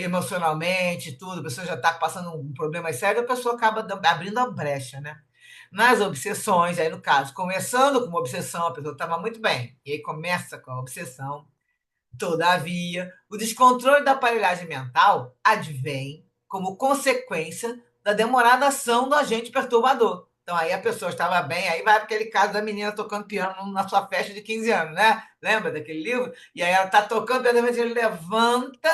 [SPEAKER 1] Emocionalmente, tudo, a pessoa já está passando um problema sério, a pessoa acaba abrindo a brecha, né? Nas obsessões, aí no caso, começando com uma obsessão, a pessoa estava muito bem, e aí começa com a obsessão. Todavia, o descontrole da aparelhagem mental advém, como consequência da demorada ação do agente perturbador. Então, aí a pessoa estava bem, aí vai aquele caso da menina tocando piano na sua festa de 15 anos, né? Lembra daquele livro? E aí ela está tocando, de repente ele levanta,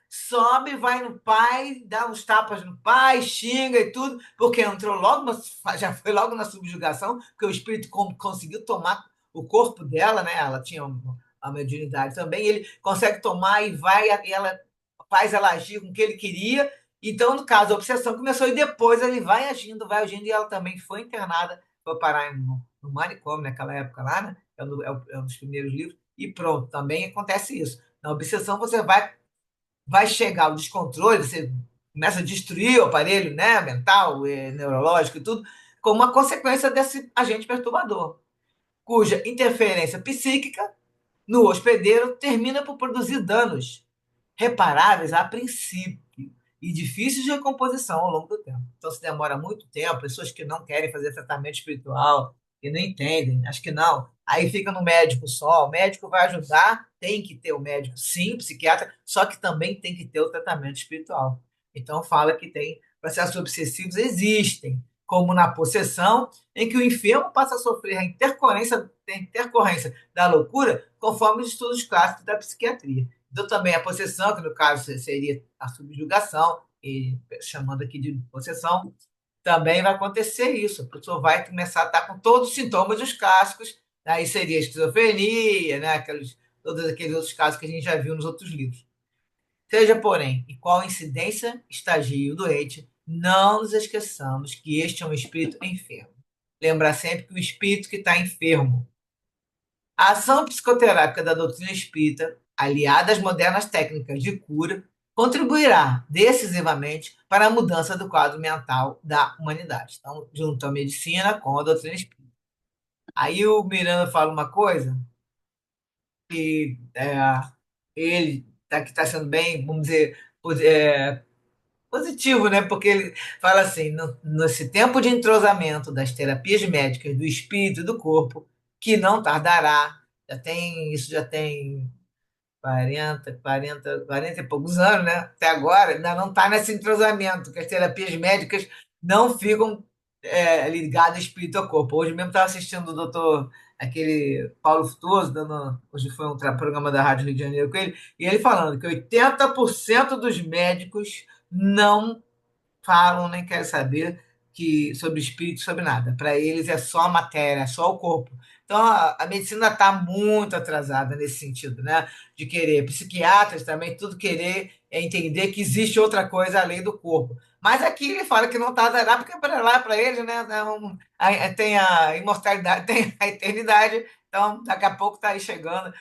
[SPEAKER 1] sobe, vai no pai, dá uns tapas no pai, xinga e tudo, porque entrou logo, já foi logo na subjugação, porque o espírito conseguiu tomar o corpo dela, né? Ela tinha a mediunidade também, ele consegue tomar e vai, e ela faz ela agir com o que ele queria. Então, no caso, a obsessão começou e depois ele vai agindo, e ela também foi internada, foi parar no manicômio naquela época lá, né? É um dos primeiros livros, e pronto, também acontece isso. Na obsessão, você vai chegar ao descontrole, você começa a destruir o aparelho, né, mental, neurológico e tudo, como uma consequência desse agente perturbador, cuja interferência psíquica no hospedeiro termina por produzir danos reparáveis a princípio e difíceis de recomposição ao longo do tempo. Então, se demora muito tempo, pessoas que não querem fazer tratamento espiritual, que não entendem, acho que não. Aí fica no médico só. O médico vai ajudar, tem que ter o médico, sim, o psiquiatra, só que também tem que ter o tratamento espiritual. Então, fala que tem processos obsessivos, existem, como na possessão, em que o enfermo passa a sofrer a intercorrência da loucura, conforme os estudos clássicos da psiquiatria. Então, também a possessão, que no caso seria a subjugação, e chamando aqui de possessão, também vai acontecer isso. A pessoa vai começar a estar com todos os sintomas dos clássicos, aí seria a esquizofrenia, né? Todos aqueles outros casos que a gente já viu nos outros livros. Seja, porém, em qual incidência estagia o doente, não nos esqueçamos que este é um espírito enfermo. Lembrar sempre que o espírito que está enfermo. A ação psicoterápica da doutrina espírita, aliada às modernas técnicas de cura, contribuirá decisivamente para a mudança do quadro mental da humanidade. Então, junto a medicina com a doutrina espírita. Aí o Miranda fala uma coisa que ele que está sendo bem, vamos dizer, positivo, né? Porque ele fala assim: nesse tempo de entrosamento das terapias médicas do espírito e do corpo, que não tardará, isso já tem 40 e poucos anos, né? Até agora, ainda não está nesse entrosamento, que as terapias médicas não ficam ligadas espírito ao corpo. Hoje mesmo estava assistindo o doutor, aquele Paulo Frutuoso, hoje foi um programa da Rádio Rio de Janeiro com ele, e ele falando que 80% dos médicos não falam, nem querem saber sobre espírito, sobre nada. Para eles é só a matéria, é só o corpo. Então a medicina está muito atrasada nesse sentido, né? De querer. Psiquiatras também, tudo querer é entender que existe outra coisa além do corpo. Mas aqui ele fala que não está lá, porque para lá, para eles, né? Tem a imortalidade, tem a eternidade. Então, daqui a pouco está aí chegando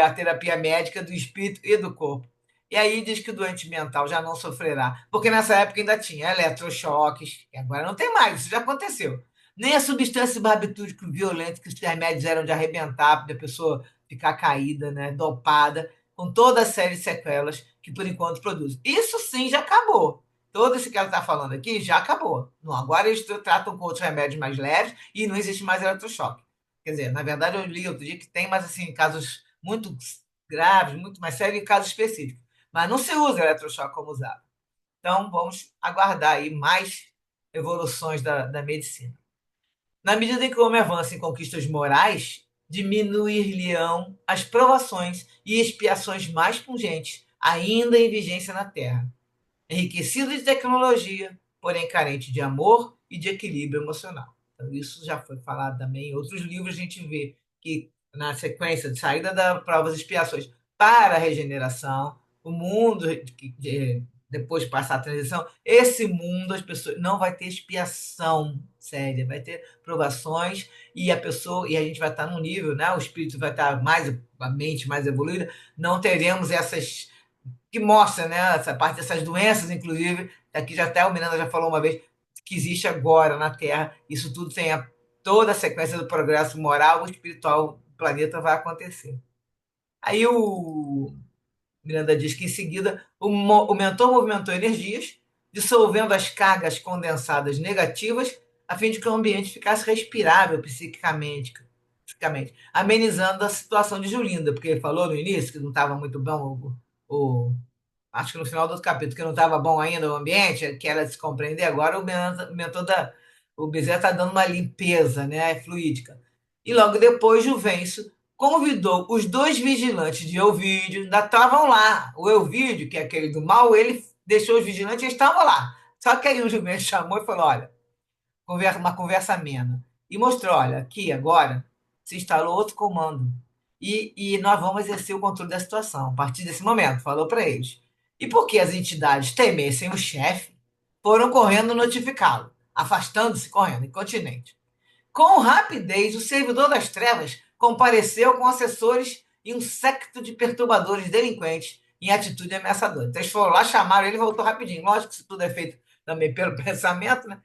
[SPEAKER 1] a terapia médica do espírito e do corpo. E aí diz que o doente mental já não sofrerá, porque nessa época ainda tinha eletrochoques, e agora não tem mais, isso já aconteceu. Nem a substância barbitúrico violenta, que os remédios eram de arrebentar, para a pessoa ficar caída, né, dopada, com toda a série de sequelas que por enquanto produz. Isso sim já acabou. Todo esse que ela está falando aqui já acabou. Não, agora eles tratam com outros remédios mais leves e não existe mais eletrochoque. Quer dizer, na verdade eu li outro dia que tem, mas assim, casos muito graves, muito mais sérios e casos específicos. Mas não se usa eletrochoque como usava. Então, vamos aguardar aí mais evoluções da medicina. Na medida em que o homem avança em conquistas morais, diminuir-lhe-ão as provações e expiações mais pungentes, ainda em vigência na Terra, enriquecido de tecnologia, porém carente de amor e de equilíbrio emocional. Então, isso já foi falado também em outros livros, a gente vê que na sequência de saída das provas e expiações para a regeneração, o mundo, depois de passar a transição, esse mundo, as pessoas não vai ter expiação séria, vai ter provações e a gente vai estar num nível, né? O espírito vai estar mais, a mente mais evoluída, não teremos essas que mostra, né, essa parte dessas doenças, inclusive, aqui já até o Miranda já falou uma vez, que existe agora na Terra, isso tudo tem toda a sequência do progresso moral e espiritual do planeta vai acontecer. Aí o Miranda diz que em seguida o mentor movimentou energias, dissolvendo as cargas condensadas negativas, a fim de que o ambiente ficasse respirável psicamente, amenizando a situação de Julinda, porque ele falou no início que não estava muito bom o acho que no final do outro capítulo, que não estava bom ainda o ambiente, que era de se compreender, agora o Bezerra está dando uma limpeza, né, fluídica. E logo depois, Juvencio convidou os dois vigilantes de Elvídio, ainda estavam lá. O Elvídio, que é aquele do mal, ele deixou os vigilantes, eles estavam lá. Só que aí o Juvencio chamou e falou: olha, uma conversa amena. E mostrou: olha, aqui agora se instalou outro comando. E nós vamos exercer o controle da situação a partir desse momento, falou para eles. E porque as entidades temessem o chefe, foram correndo notificá-lo, afastando-se correndo, incontinente. Com rapidez, o servidor das trevas compareceu com assessores e um séquito de perturbadores delinquentes em atitude ameaçadora. Então, eles foram lá, chamaram ele e voltou rapidinho. Lógico que isso tudo é feito também pelo pensamento, né?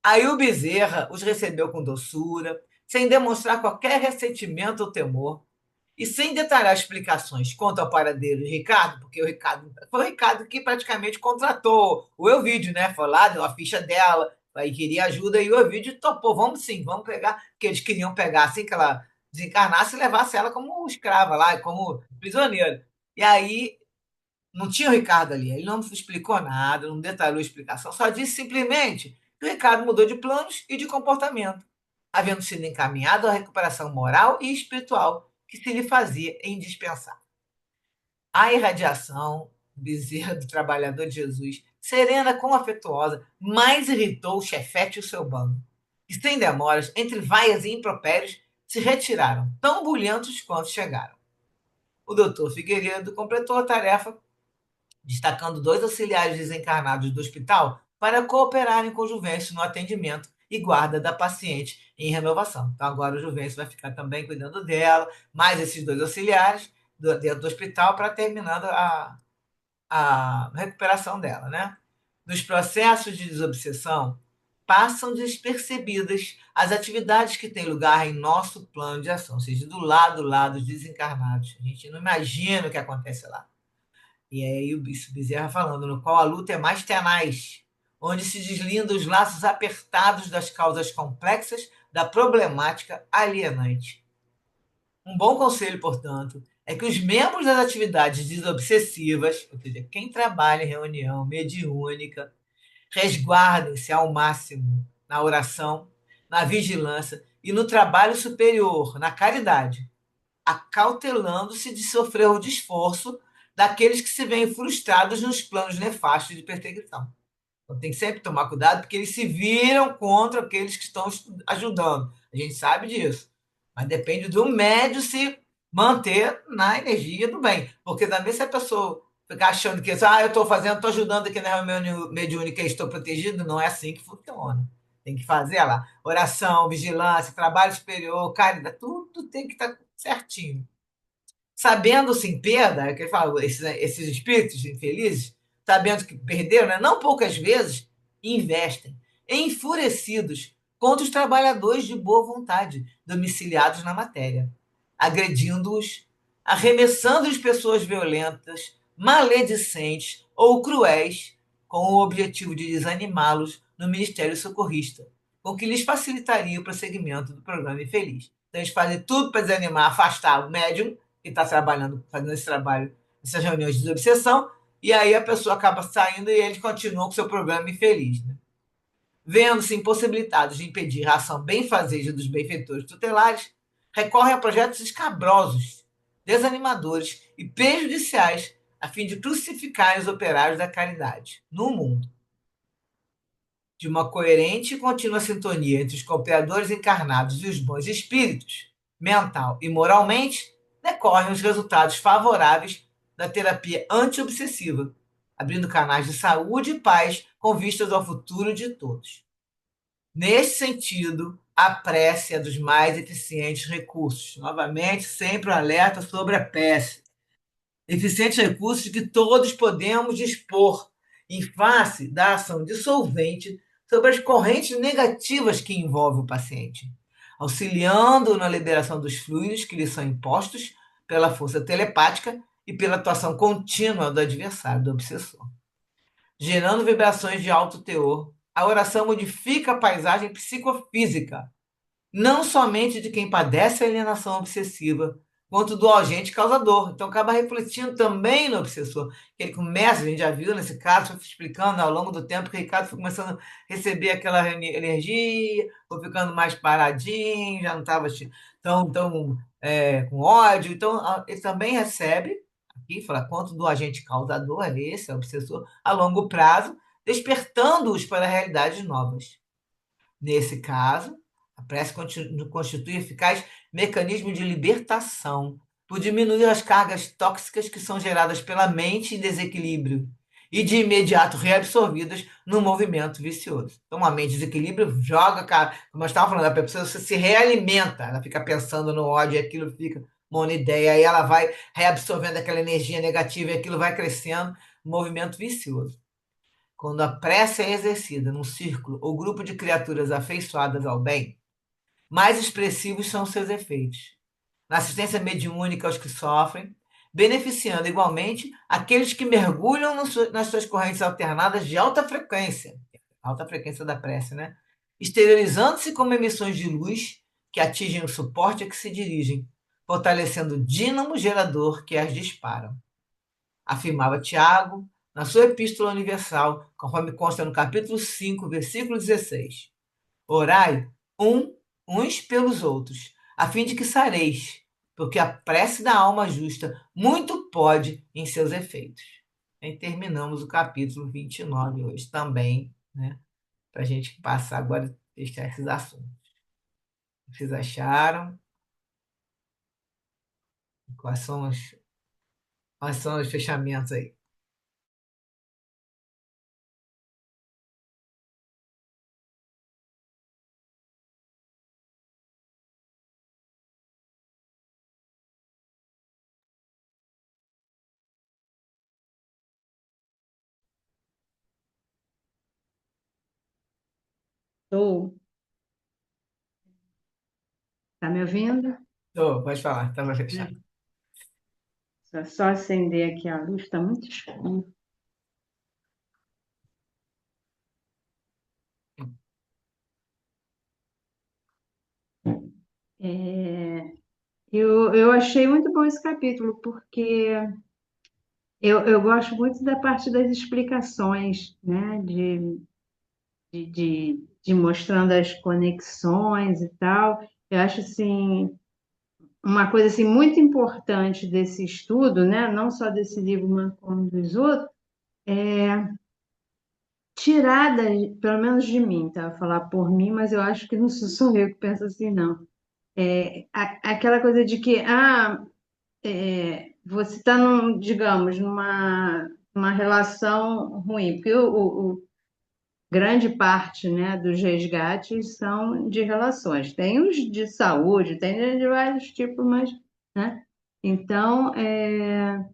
[SPEAKER 1] Aí o Bezerra os recebeu com doçura, sem demonstrar qualquer ressentimento ou temor, e sem detalhar explicações quanto ao paradeiro de Ricardo, porque o Ricardo foi o Ricardo que praticamente contratou o Elvídio, né? Foi lá, deu a ficha dela, aí queria ajuda, e o Elvídio topou, vamos sim, vamos pegar, porque eles queriam pegar assim que ela desencarnasse e levasse ela como escrava lá, como prisioneira. E aí não tinha o Ricardo ali, ele não explicou nada, não detalhou a explicação, só disse simplesmente que o Ricardo mudou de planos e de comportamento, havendo sido encaminhado à recuperação moral e espiritual que se lhe fazia indispensável. A irradiação bezerra do trabalhador de Jesus, serena como afetuosa, mais irritou o chefete e o seu bando, que, sem demoras, entre vaias e impropérios, se retiraram, tão bulhentos quanto chegaram. O doutor Figueiredo completou a tarefa destacando dois auxiliares desencarnados do hospital para cooperarem com o Juvencio no atendimento e guarda da paciente em renovação. Então, agora o Juvencio vai ficar também cuidando dela, mais esses dois auxiliares dentro do hospital para terminando a recuperação dela, né? Nos processos de desobsessão, passam despercebidas as atividades que têm lugar em nosso plano de ação, ou seja, do lado dos desencarnados. A gente não imagina o que acontece lá. E aí o Bezerra falando, no qual a luta é mais tenaz, onde se deslindam os laços apertados das causas complexas da problemática alienante. Um bom conselho, portanto, é que os membros das atividades desobsessivas, ou seja, quem trabalha em reunião mediúnica, resguardem-se ao máximo na oração, na vigilância e no trabalho superior, na caridade, acautelando-se de sofrer o desforço daqueles que se veem frustrados nos planos nefastos de perseguição. Então tem que sempre tomar cuidado, porque eles se viram contra aqueles que estão ajudando. A gente sabe disso. Mas depende do médio se manter na energia do bem. Porque também se a pessoa ficar achando que eu estou fazendo, estou ajudando aqui na reunião mediúnica e estou protegido, não é assim que funciona. Tem que fazer lá oração, vigilância, trabalho superior, caridade, tudo tem que estar certinho. Sabendo sem perda, que ele fala, esses espíritos infelizes, sabendo que perderam, né, não poucas vezes, investem enfurecidos contra os trabalhadores de boa vontade, domiciliados na matéria, agredindo-os, arremessando-lhes pessoas violentas, maledicentes ou cruéis, com o objetivo de desanimá-los no ministério socorrista, com que lhes facilitaria o prosseguimento do programa infeliz. Então, eles fazem tudo para desanimar, afastar o médium que está trabalhando, fazendo esse trabalho, essas reuniões de desobsessão, e aí a pessoa acaba saindo e eles continuam com o seu programa infeliz. Né? Vendo-se impossibilitados de impedir a ação benfazeja dos benfeitores tutelares, recorrem a projetos escabrosos, desanimadores e prejudiciais a fim de crucificar os operários da caridade no mundo. De uma coerente e contínua sintonia entre os cooperadores encarnados e os bons espíritos, mental e moralmente, decorrem os resultados favoráveis da terapia antiobsessiva, abrindo canais de saúde e paz com vistas ao futuro de todos. Neste sentido, a prece é dos mais eficientes recursos. Novamente, sempre o alerta sobre a prece. Eficientes recursos de que todos podemos dispor em face da ação dissolvente sobre as correntes negativas que envolvem o paciente, auxiliando na liberação dos fluidos que lhe são impostos pela força telepática e pela atuação contínua do adversário, do obsessor. Gerando vibrações de alto teor, a oração modifica a paisagem psicofísica, não somente de quem padece a alienação obsessiva, quanto do agente causador. Então, acaba refletindo também no obsessor. Ele começa, a gente já viu nesse caso, foi explicando ao longo do tempo que o Ricardo foi começando a receber aquela energia, foi ficando mais paradinho, já não estava tão com ódio. Então, ele também recebe, aqui fala, quanto do agente causador, é esse, é o obsessor, a longo prazo, despertando-os para realidades novas. Nesse caso, a prece constitui eficaz mecanismo de libertação, por diminuir as cargas tóxicas que são geradas pela mente em desequilíbrio e de imediato reabsorvidas no movimento vicioso. Então, uma mente em desequilíbrio joga, cara, como eu estava falando, a pessoa se realimenta, ela fica pensando no ódio e aquilo fica uma ideia, aí ela vai reabsorvendo aquela energia negativa e aquilo vai crescendo, movimento vicioso. Quando a prece é exercida num círculo ou grupo de criaturas afeiçoadas ao bem, mais expressivos são seus efeitos. Na assistência mediúnica aos que sofrem, beneficiando igualmente aqueles que mergulham nas suas correntes alternadas de alta frequência da prece, né? Exteriorizando-se como emissões de luz que atingem o suporte a que se dirigem, fortalecendo o dínamo gerador que as disparam, afirmava Tiago na sua Epístola Universal, conforme consta no capítulo 5, versículo 16. Orai um, uns pelos outros, a fim de que sareis, porque a prece da alma justa muito pode em seus efeitos. E terminamos o capítulo 29 hoje também, né? Para a gente passar agora a fechar esses assuntos. O que vocês acharam? Quais são quais são os fechamentos aí?
[SPEAKER 3] Estou. Tá me ouvindo?
[SPEAKER 1] Oh, pode falar, estava
[SPEAKER 3] É.
[SPEAKER 1] fechado.
[SPEAKER 3] Só acender aqui a luz, está muito escuro. É, eu achei muito bom esse capítulo, porque eu gosto muito da parte das explicações, né? De mostrando as conexões e tal. Eu acho assim, uma coisa assim, muito importante desse estudo, né? Não só desse livro, mas como dos outros, tirada, pelo menos de mim, tá? Vou falar por mim, mas eu acho que não sou eu que penso assim, não. Aquela coisa de que você está digamos, numa relação ruim, porque grande parte, né, dos resgates são de relações. Tem os de saúde, tem de vários tipos, mas, né? Então, é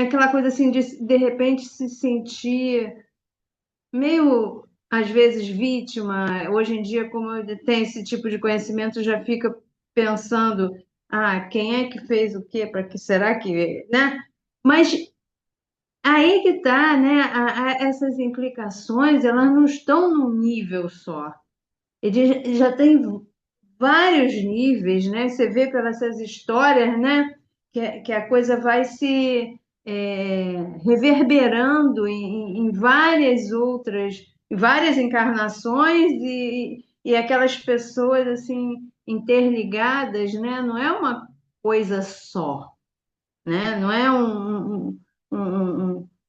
[SPEAKER 3] aquela coisa assim de repente se sentir meio, às vezes, vítima. Hoje em dia, como tem esse tipo de conhecimento, já fica pensando, quem é que fez o quê? Para que será que, né? Mas aí que tá, né? Essas implicações, elas não estão num nível só. Ele já tem vários níveis, né? Você vê pelas essas histórias, né? Que a coisa vai se reverberando em várias outras, em várias encarnações e aquelas pessoas assim interligadas, né? Não é uma coisa só, né? Não é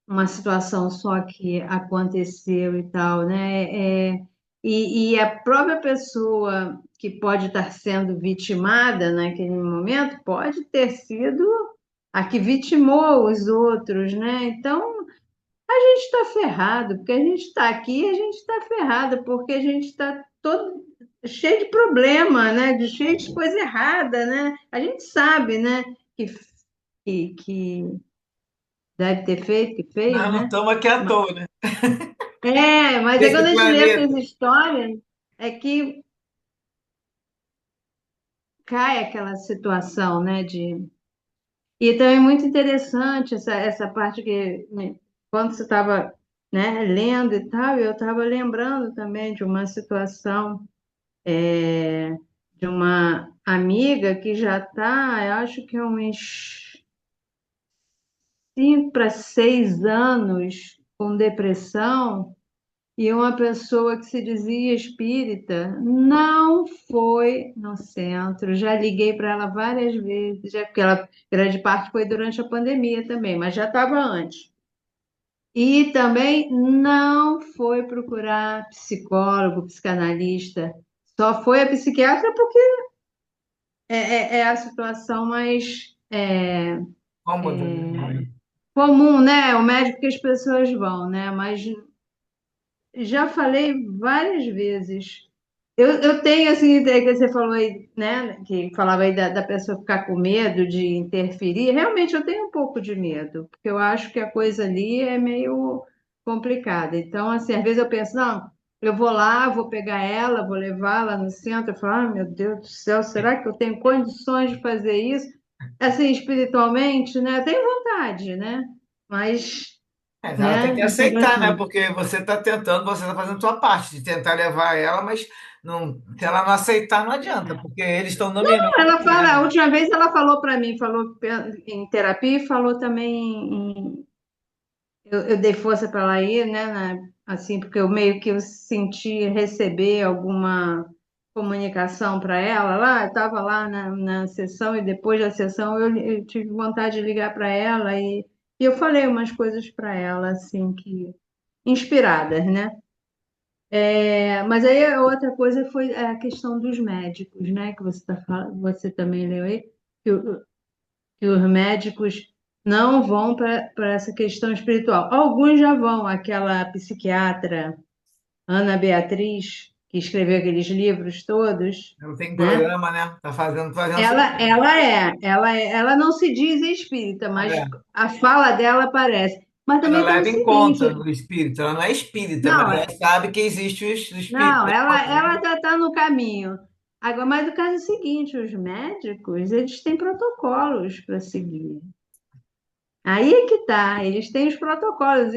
[SPEAKER 3] uma situação só que aconteceu e tal, né? E a própria pessoa que pode estar sendo vitimada naquele momento pode ter sido a que vitimou os outros, né? Então a gente está ferrado, porque a gente está aqui, a gente está ferrado, porque a gente está todo cheio de problema, né? Cheio de coisa errada, né? A gente sabe, né? Que que deve ter feito, que fez,
[SPEAKER 1] Nós não
[SPEAKER 3] né?
[SPEAKER 1] estamos aqui à
[SPEAKER 3] Ma-
[SPEAKER 1] toa, né?
[SPEAKER 3] Mas é
[SPEAKER 1] Esse
[SPEAKER 3] quando a gente lê essas
[SPEAKER 1] planeta.
[SPEAKER 3] histórias, é que cai aquela situação, né? E também é muito interessante essa parte que, né, quando você estava, né, lendo e tal, eu estava lembrando também de uma situação de uma amiga que já está, eu acho que é uns 5 para 6 anos com depressão, e uma pessoa que se dizia espírita não foi no centro. Já liguei para ela várias vezes, já, porque ela, grande parte foi durante a pandemia também, mas já estava antes. E também não foi procurar psicólogo, psicanalista, só foi a psiquiatra porque é a situação mais
[SPEAKER 1] Cômodo, né?
[SPEAKER 3] comum, né? O médico que as pessoas vão, né? Mas já falei várias vezes. Eu tenho, assim, que você falou aí, né? Que falava aí da pessoa ficar com medo de interferir. Realmente eu tenho um pouco de medo, porque eu acho que a coisa ali é meio complicada. Então, assim, às vezes eu penso, não, eu vou lá, vou pegar ela, vou levá-la no centro. Eu falo, ah, meu Deus do céu, será que eu tenho condições de fazer isso? Assim, espiritualmente, né? Eu tenho vontade, né? Mas,
[SPEAKER 1] Ela tem
[SPEAKER 3] né?
[SPEAKER 1] que
[SPEAKER 3] Assim,
[SPEAKER 1] aceitar, né? Porque você está tentando, você está fazendo a sua parte de tentar levar ela, mas não, se ela não aceitar, não adianta, porque eles estão dominando
[SPEAKER 3] ela fala, a
[SPEAKER 1] ela.
[SPEAKER 3] última vez ela falou para mim, falou em terapia e falou também eu dei força para ela ir, né, assim, porque eu meio que eu senti receber alguma comunicação para ela lá, eu estava lá na sessão e depois da sessão eu tive vontade de ligar para ela e eu falei umas coisas para ela, assim, que inspiradas, né? Mas aí a outra coisa foi a questão dos médicos, né? Que você também leu aí, que, que os médicos não vão para essa questão espiritual. Alguns já vão, aquela psiquiatra Ana Beatriz, que escreveu aqueles livros todos,
[SPEAKER 1] Não tem
[SPEAKER 3] né?
[SPEAKER 1] programa, né? Tá fazendo
[SPEAKER 3] Ela não se diz espírita, mas
[SPEAKER 1] é,
[SPEAKER 3] a fala dela parece. Mas
[SPEAKER 1] ela
[SPEAKER 3] também tem o
[SPEAKER 1] leva em
[SPEAKER 3] seguinte,
[SPEAKER 1] conta o espírito. Ela não é espírita, mas
[SPEAKER 3] não,
[SPEAKER 1] ela sabe que existe o espírito.
[SPEAKER 3] não, ela já está no caminho. Agora, mas o caso é o seguinte, os médicos, eles têm protocolos para seguir. Aí é que tá, eles têm os protocolos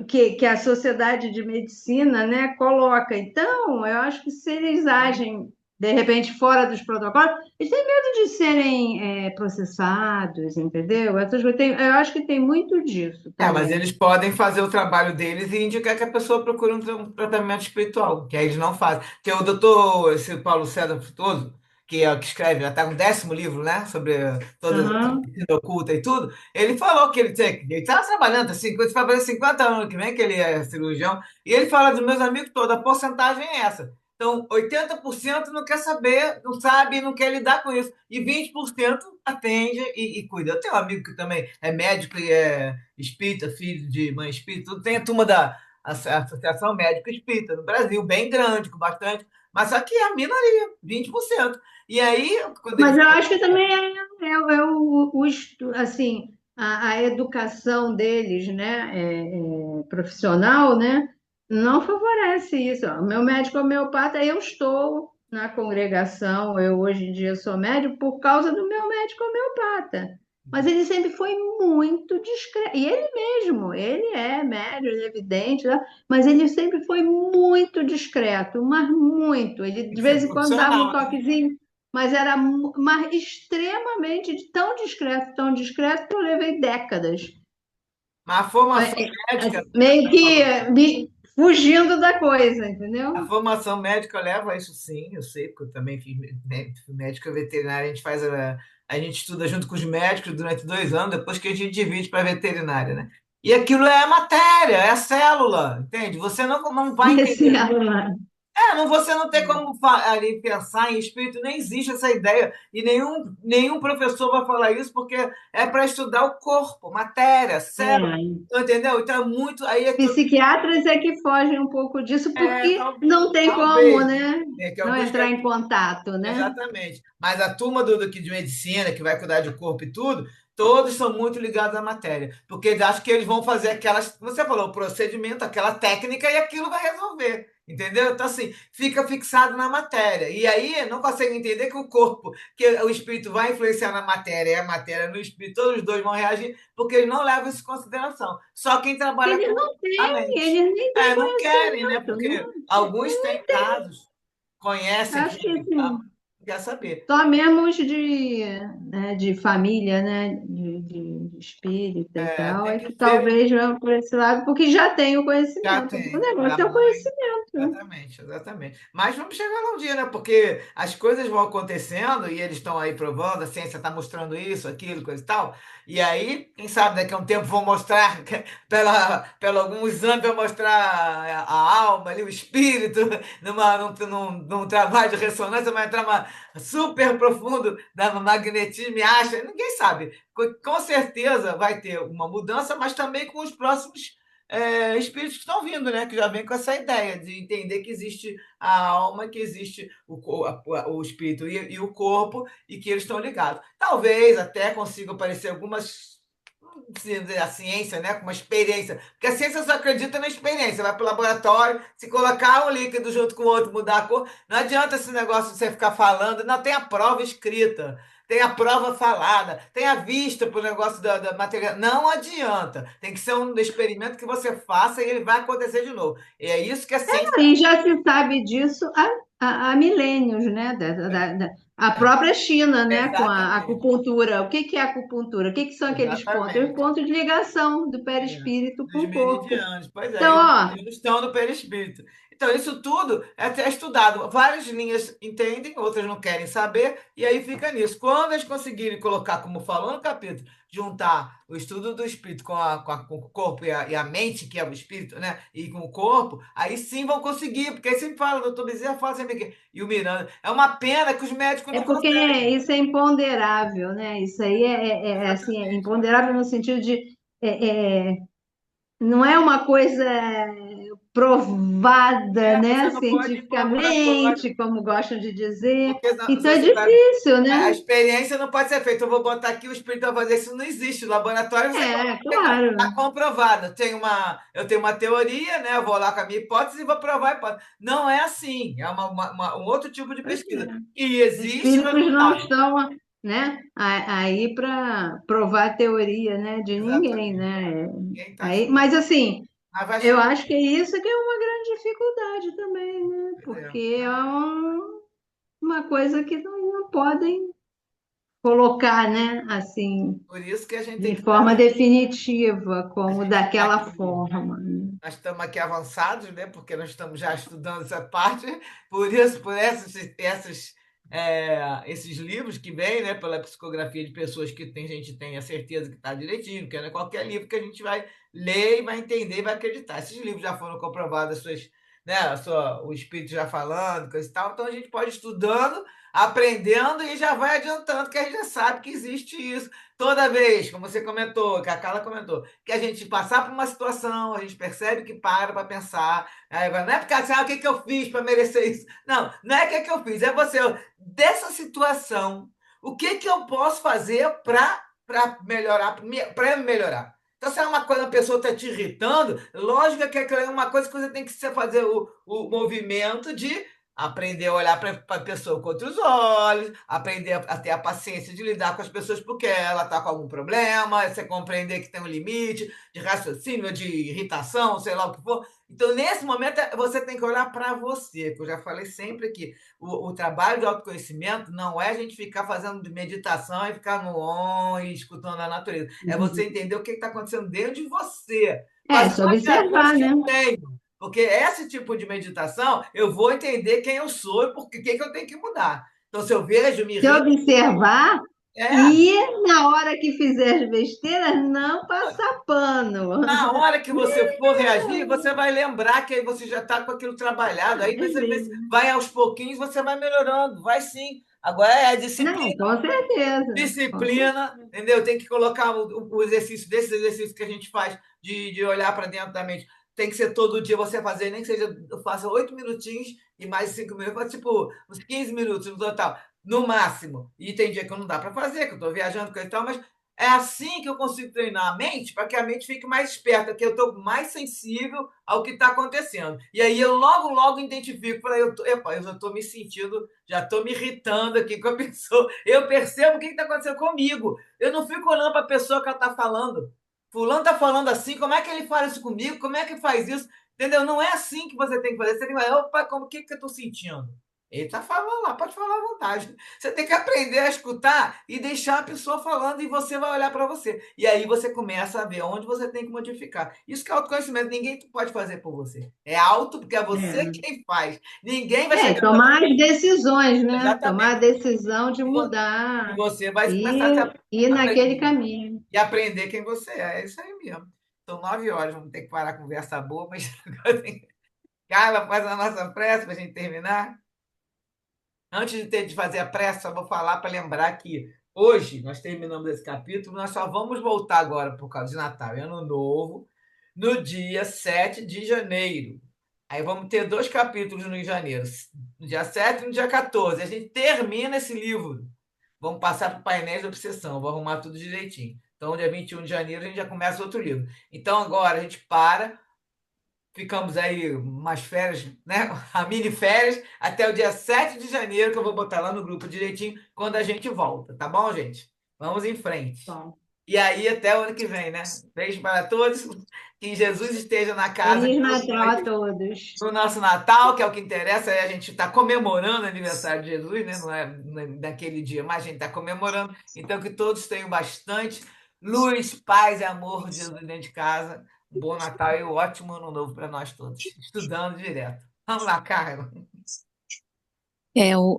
[SPEAKER 3] que a sociedade de medicina, né, coloca. Então, eu acho que se eles agem, de repente, fora dos protocolos, eles têm medo de serem processados, entendeu? Eu acho que tem muito disso
[SPEAKER 1] Mas
[SPEAKER 3] também.
[SPEAKER 1] eles podem fazer o trabalho deles e indicar que a pessoa procure um tratamento espiritual, que aí eles não fazem. Tem o doutor, esse Paulo César Frutuoso, que escreve, já está no 10º livro, né, sobre toda a
[SPEAKER 3] Aham.
[SPEAKER 1] medicina oculta e tudo. Ele falou que ele estava trabalhando, assim, ele vai fazer 50 anos que vem, que ele é cirurgião, e ele fala dos meus amigos todos, a porcentagem é essa. Então, 80% não quer saber, não sabe, não quer lidar com isso. E 20% atende e cuida. Eu tenho um amigo que também é médico e é espírita, filho de mãe espírita, tudo. Tem a turma da Associação Médica Espírita no Brasil, bem grande, com bastante, mas só que é a minoria, 20%. E aí, quando ele
[SPEAKER 3] Mas eu
[SPEAKER 1] falou,
[SPEAKER 3] acho que também assim, a educação deles, né, profissional, né, não favorece isso. Ó. O meu médico homeopata, eu estou na congregação, eu hoje em dia sou médico por causa do meu médico homeopata. Mas ele sempre foi muito discreto. E ele mesmo, ele é médium, ele é evidente, né? Mas ele sempre foi muito discreto, mas muito. Ele
[SPEAKER 1] tem
[SPEAKER 3] de
[SPEAKER 1] que ser
[SPEAKER 3] vez em quando dava um
[SPEAKER 1] profissional, né?
[SPEAKER 3] toquezinho, mas era mas extremamente tão discreto que eu levei décadas.
[SPEAKER 1] Mas a formação médica,
[SPEAKER 3] Assim, meio que fugindo da coisa,
[SPEAKER 1] a
[SPEAKER 3] entendeu?
[SPEAKER 1] formação médica leva a isso sim, eu sei, porque eu também fui médico veterinário, a gente faz a gente estuda junto com os médicos durante 2 anos, depois que a gente divide para veterinária, né? E aquilo é a matéria, é a célula, entende? Você não vai
[SPEAKER 3] Esse
[SPEAKER 1] entender.
[SPEAKER 3] aluno.
[SPEAKER 1] Você não tem como ali pensar em espírito, nem existe essa ideia, e nenhum professor vai falar isso, porque é para estudar o corpo, matéria, célula,
[SPEAKER 3] É.
[SPEAKER 1] entendeu? Então é muito. Aí é que eu.
[SPEAKER 3] Psiquiatras é que fogem um pouco disso, porque
[SPEAKER 1] Tal,
[SPEAKER 3] não tem como,
[SPEAKER 1] talvez,
[SPEAKER 3] né?
[SPEAKER 1] que
[SPEAKER 3] Não
[SPEAKER 1] alguns
[SPEAKER 3] entrar
[SPEAKER 1] querem.
[SPEAKER 3] em contato, né?
[SPEAKER 1] Exatamente. Mas a turma de medicina, que vai cuidar de corpo e tudo, todos são muito ligados à matéria, porque eles acham que eles vão fazer aquelas. Você falou, o procedimento, aquela técnica, e aquilo vai resolver. Entendeu? Então, assim, fica fixado na matéria. E aí não consegue entender que o corpo, que o espírito vai influenciar na matéria e a matéria no espírito, todos os dois vão reagir, porque eles não levam isso em consideração. Só quem trabalha
[SPEAKER 3] Eles
[SPEAKER 1] com
[SPEAKER 3] não
[SPEAKER 1] a
[SPEAKER 3] têm,
[SPEAKER 1] mente.
[SPEAKER 3] eles nem têm
[SPEAKER 1] Não querem, né?
[SPEAKER 3] conhecimento,
[SPEAKER 1] Porque
[SPEAKER 3] não,
[SPEAKER 1] alguns
[SPEAKER 3] não
[SPEAKER 1] têm
[SPEAKER 3] tem.
[SPEAKER 1] casos, conhecem
[SPEAKER 3] Acho que
[SPEAKER 1] que
[SPEAKER 3] assim.
[SPEAKER 1] quer saber.
[SPEAKER 3] Só mesmo os né, de família, né? De espírita e
[SPEAKER 1] É,
[SPEAKER 3] tal,
[SPEAKER 1] tem
[SPEAKER 3] é
[SPEAKER 1] que
[SPEAKER 3] que
[SPEAKER 1] ser,
[SPEAKER 3] talvez vá por esse lado, porque já tem o
[SPEAKER 1] já
[SPEAKER 3] conhecimento. O
[SPEAKER 1] tem,
[SPEAKER 3] negócio
[SPEAKER 1] já
[SPEAKER 3] é o
[SPEAKER 1] mãe.
[SPEAKER 3] conhecimento, né?
[SPEAKER 1] Exatamente, exatamente. Mas vamos chegar lá um dia, né? Porque as coisas vão acontecendo e eles estão aí provando, a ciência está mostrando isso, aquilo, coisa e tal. E aí, quem sabe daqui a um tempo vão mostrar, pela algum exame, vai mostrar a alma ali, o espírito, num trabalho de ressonância, vai entrar super profundo da magnetismo e acha. Ninguém sabe. Com certeza vai ter uma mudança, mas também com os próximos espíritos que estão vindo, né? Que já vem com essa ideia de entender que existe a alma, que existe o espírito e o corpo, e que eles estão ligados. Talvez até consigam aparecer algumas. A ciência, né, com uma experiência, porque a ciência só acredita na experiência, vai para o laboratório, se colocar um líquido junto com o outro, mudar a cor, não adianta esse negócio de você ficar falando, não tem a prova escrita, tem a prova falada, tem a vista para o negócio da material. Não adianta. Tem que ser um experimento que você faça e ele vai acontecer de novo. E é isso que a ciência.
[SPEAKER 3] E já se sabe disso há milênios, né? A própria China, né? Com a
[SPEAKER 1] Exatamente.
[SPEAKER 3] acupuntura. O que que é acupuntura? O que que são aqueles pontos? É o
[SPEAKER 1] Exatamente.
[SPEAKER 3] ponto de ligação do
[SPEAKER 1] É,
[SPEAKER 3] perispírito com
[SPEAKER 1] dos
[SPEAKER 3] o corpo.
[SPEAKER 1] meridianos. Pois é,
[SPEAKER 3] Então, ó,
[SPEAKER 1] eles estão no perispírito. Então, isso tudo é até estudado. Várias linhas entendem, outras não querem saber, e aí fica nisso. Quando eles conseguirem colocar, como falou no capítulo, juntar o estudo do espírito com o corpo e a mente, que é o espírito, né? E com o corpo, aí sim vão conseguir, porque aí sempre fala, o doutor Bezerra fala sempre que, e o Miranda, é uma pena que os médicos
[SPEAKER 3] é
[SPEAKER 1] não
[SPEAKER 3] porque
[SPEAKER 1] conseguem.
[SPEAKER 3] isso é imponderável, né? Isso aí assim, é
[SPEAKER 1] Exatamente.
[SPEAKER 3] imponderável no sentido de não é uma coisa provada, né,
[SPEAKER 1] Você não pode ir para o laboratório.
[SPEAKER 3] cientificamente, como gostam de dizer.
[SPEAKER 1] Porque
[SPEAKER 3] Então
[SPEAKER 1] se
[SPEAKER 3] é
[SPEAKER 1] você vai.
[SPEAKER 3] difícil,
[SPEAKER 1] A
[SPEAKER 3] né?
[SPEAKER 1] experiência não pode ser feita. Eu vou botar aqui o espírito vai fazer isso. Não existe. O laboratório você
[SPEAKER 3] É,
[SPEAKER 1] coloca.
[SPEAKER 3] claro.
[SPEAKER 1] Está comprovado. Eu tenho uma teoria, né? Eu vou lá com a minha hipótese e vou provar a hipótese. Não é assim. É um outro tipo de
[SPEAKER 3] Pois
[SPEAKER 1] pesquisa.
[SPEAKER 3] é.
[SPEAKER 1] E
[SPEAKER 3] Os
[SPEAKER 1] existe
[SPEAKER 3] espíritos não
[SPEAKER 1] resultado.
[SPEAKER 3] estão, né, aí para provar a teoria, né, de ninguém,
[SPEAKER 1] Exatamente.
[SPEAKER 3] né?
[SPEAKER 1] Ninguém está
[SPEAKER 3] Aí,
[SPEAKER 1] estudando.
[SPEAKER 3] mas assim,
[SPEAKER 1] Mas vai
[SPEAKER 3] eu
[SPEAKER 1] chegar.
[SPEAKER 3] acho que é isso que é uma grande dificuldade também, né?
[SPEAKER 1] Pois é.
[SPEAKER 3] Porque é uma coisa que não podem colocar, né, assim,
[SPEAKER 1] Por isso que a gente tem
[SPEAKER 3] de
[SPEAKER 1] que
[SPEAKER 3] forma
[SPEAKER 1] dar.
[SPEAKER 3] definitiva,
[SPEAKER 1] A
[SPEAKER 3] como
[SPEAKER 1] gente está
[SPEAKER 3] daquela
[SPEAKER 1] aqui.
[SPEAKER 3] forma, né?
[SPEAKER 1] Nós estamos aqui avançados, né? Porque nós estamos já estudando essa parte, por isso, esses livros que vêm, né? Pela psicografia de pessoas que a gente tem a certeza que está direitinho, porque não é qualquer livro que a gente vai ler e vai entender e vai acreditar. Esses livros já foram comprovados, né? O espírito já falando, coisa e tal, então a gente pode ir estudando, aprendendo e já vai adiantando que a gente já sabe que existe isso. Toda vez, como você comentou, que a Carla comentou, que a gente passar por uma situação, a gente percebe que para pensar. Aí, não é porque assim, o que eu fiz para merecer isso? Não, não é o que eu fiz, é você, dessa situação, o que eu posso fazer para melhorar, para melhorar? Então, se é uma coisa, a pessoa está te irritando, lógico que é uma coisa que você tem que fazer o movimento de aprender a olhar para a pessoa com outros olhos, aprender a ter a paciência de lidar com as pessoas porque ela está com algum problema, você compreender que tem um limite de raciocínio, de irritação, sei lá o que for. Então, nesse momento, você tem que olhar para você, que eu já falei sempre que o trabalho de autoconhecimento não é a gente ficar fazendo meditação e ficar no on e escutando a natureza. É você entender o que está acontecendo dentro de você.
[SPEAKER 3] É,
[SPEAKER 1] Quais
[SPEAKER 3] só
[SPEAKER 1] são as reações
[SPEAKER 3] observar,
[SPEAKER 1] que
[SPEAKER 3] né?
[SPEAKER 1] eu tenho? Porque esse tipo de meditação, eu vou entender quem eu sou e por que eu tenho que mudar. Então, se eu vejo, me
[SPEAKER 3] Se
[SPEAKER 1] irrita,
[SPEAKER 3] observar
[SPEAKER 1] é.
[SPEAKER 3] e, na hora que fizer as besteiras, não passar pano.
[SPEAKER 1] Na hora que você for reagir, você vai lembrar que aí você já está com aquilo trabalhado. Aí
[SPEAKER 3] Às
[SPEAKER 1] você
[SPEAKER 3] vezes.
[SPEAKER 1] vai aos pouquinhos, você vai melhorando, vai sim. Agora é a
[SPEAKER 3] Não,
[SPEAKER 1] disciplina.
[SPEAKER 3] com certeza. Com
[SPEAKER 1] Disciplina,
[SPEAKER 3] certeza.
[SPEAKER 1] entendeu? Tem que colocar o exercício, desses exercícios que a gente faz de olhar para dentro da mente. Tem que ser todo dia você fazer, nem que seja, eu faça 8 minutinhos e mais 5 minutos, tipo, uns 15 minutos no total, no máximo. E tem dia que não dá para fazer, que eu estou viajando, coisa e tal, mas é assim que eu consigo treinar a mente, para que a mente fique mais esperta, que eu estou mais sensível ao que está acontecendo. E aí eu logo identifico, falei, eu já estou me sentindo, já estou me irritando aqui com a pessoa. Eu percebo o que está acontecendo comigo. Eu não fico olhando para a pessoa que ela está falando. Fulano está falando assim, como é que ele fala isso comigo? Como é que faz isso? Entendeu? Não é assim que você tem que fazer. Você tem que falar, opa, o que eu estou sentindo? Ele está falando lá, pode falar à vontade. Você tem que aprender a escutar e deixar a pessoa falando e você vai olhar para você. E aí você começa a ver onde você tem que modificar. Isso que é autoconhecimento, ninguém pode fazer por você. É auto, porque é você
[SPEAKER 3] É.
[SPEAKER 1] quem faz. Ninguém vai
[SPEAKER 3] É,
[SPEAKER 1] chegar para
[SPEAKER 3] tomar
[SPEAKER 1] você.
[SPEAKER 3] as decisões, né? Tomar a
[SPEAKER 1] Exatamente.
[SPEAKER 3] decisão de
[SPEAKER 1] E
[SPEAKER 3] mudar
[SPEAKER 1] você vai começar a
[SPEAKER 3] e ir naquele
[SPEAKER 1] aprender.
[SPEAKER 3] caminho.
[SPEAKER 1] E aprender quem você é. É isso aí mesmo. São 9 horas, vamos ter que parar a conversa boa, mas agora tem... Carla, faz a nossa prece para a gente terminar. Antes de ter de fazer a prece, só vou falar para lembrar que hoje nós terminamos esse capítulo, nós só vamos voltar agora por causa de Natal e Ano Novo, no dia 7 de janeiro. Aí vamos ter dois capítulos no janeiro, no dia 7 e no dia 14. A gente termina esse livro. Vamos passar para o painel de obsessão, vou arrumar tudo direitinho. Então, dia 21 de janeiro, a gente já começa outro livro. Então, agora a gente para, ficamos aí umas férias, né? A mini férias, até o dia 7 de janeiro, que eu vou botar lá no grupo direitinho, quando a gente volta, tá bom, gente? Vamos em frente.
[SPEAKER 3] Bom,
[SPEAKER 1] E aí, até o ano que vem, né? Beijo para todos. Que Jesus esteja na casa de
[SPEAKER 3] Feliz
[SPEAKER 1] todos
[SPEAKER 3] Natal
[SPEAKER 1] nós
[SPEAKER 3] a todos.
[SPEAKER 1] no nosso Natal, que é o que interessa, é a gente está comemorando o aniversário de Jesus, né? Não é naquele dia, mas a gente está comemorando. Então, que todos tenham bastante luz, paz e amor de Jesus dentro de casa. Um bom Natal e um ótimo ano novo para nós todos. Estudando direto. Vamos lá, Carla.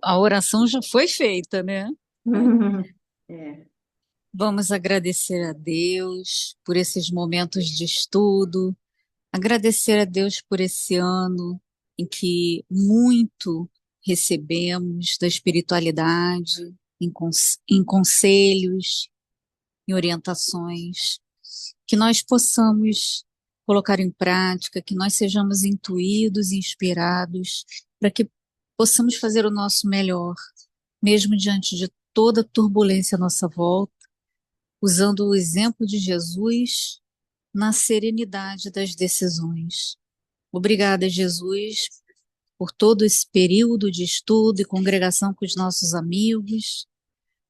[SPEAKER 2] A oração já foi feita, né?
[SPEAKER 3] É.
[SPEAKER 2] Vamos agradecer a Deus por esses momentos de estudo, agradecer a Deus por esse ano em que muito recebemos da espiritualidade, em conselhos, em orientações, que nós possamos colocar em prática, que nós sejamos intuídos e inspirados para que possamos fazer o nosso melhor, mesmo diante de toda a turbulência à nossa volta, usando o exemplo de Jesus na serenidade das decisões. Obrigada, Jesus, por todo esse período de estudo e congregação com os nossos amigos,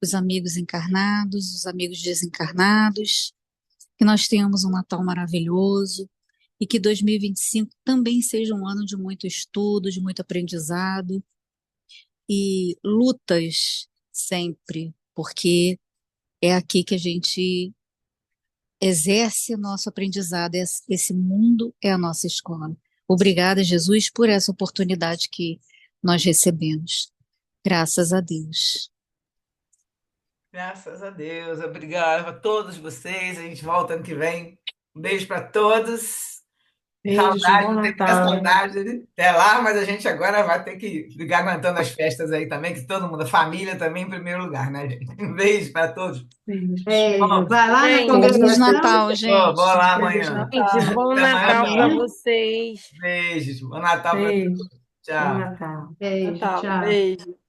[SPEAKER 2] os amigos encarnados, os amigos desencarnados, que nós tenhamos um Natal maravilhoso e que 2025 também seja um ano de muito estudo, de muito aprendizado e lutas sempre, porque é aqui que a gente exerce nosso aprendizado. Esse mundo é a nossa escola. Obrigada, Jesus, por essa oportunidade que nós recebemos. Graças a Deus.
[SPEAKER 1] Graças a Deus. Obrigada a todos vocês. A gente volta ano que vem. Um beijo para todos.
[SPEAKER 4] Beijo,
[SPEAKER 1] Saudade,
[SPEAKER 4] bom
[SPEAKER 1] não tem que ter
[SPEAKER 4] Natal.
[SPEAKER 1] saudade, né? Até lá, mas a gente agora vai ter que ficar aguentando as festas aí também, que todo mundo, a família também em primeiro lugar, né, gente? Um beijo para todos.
[SPEAKER 4] Beijo.
[SPEAKER 3] Beijo.
[SPEAKER 1] Vamos.
[SPEAKER 3] Vai lá na
[SPEAKER 2] Feliz
[SPEAKER 4] Gente,
[SPEAKER 3] congregação.
[SPEAKER 2] Natal,
[SPEAKER 1] Vou
[SPEAKER 2] gente.
[SPEAKER 1] lá
[SPEAKER 4] Feliz
[SPEAKER 1] amanhã.
[SPEAKER 4] Natal.
[SPEAKER 5] Gente, bom
[SPEAKER 1] Até amanhã,
[SPEAKER 5] Natal para
[SPEAKER 1] Carla.
[SPEAKER 5] vocês.
[SPEAKER 1] Beijos. Bom Natal para todos.
[SPEAKER 4] Beijo. Bom
[SPEAKER 1] Tchau.
[SPEAKER 4] Natal.
[SPEAKER 3] Beijo,
[SPEAKER 5] Natal,
[SPEAKER 3] tchau.
[SPEAKER 5] beijo.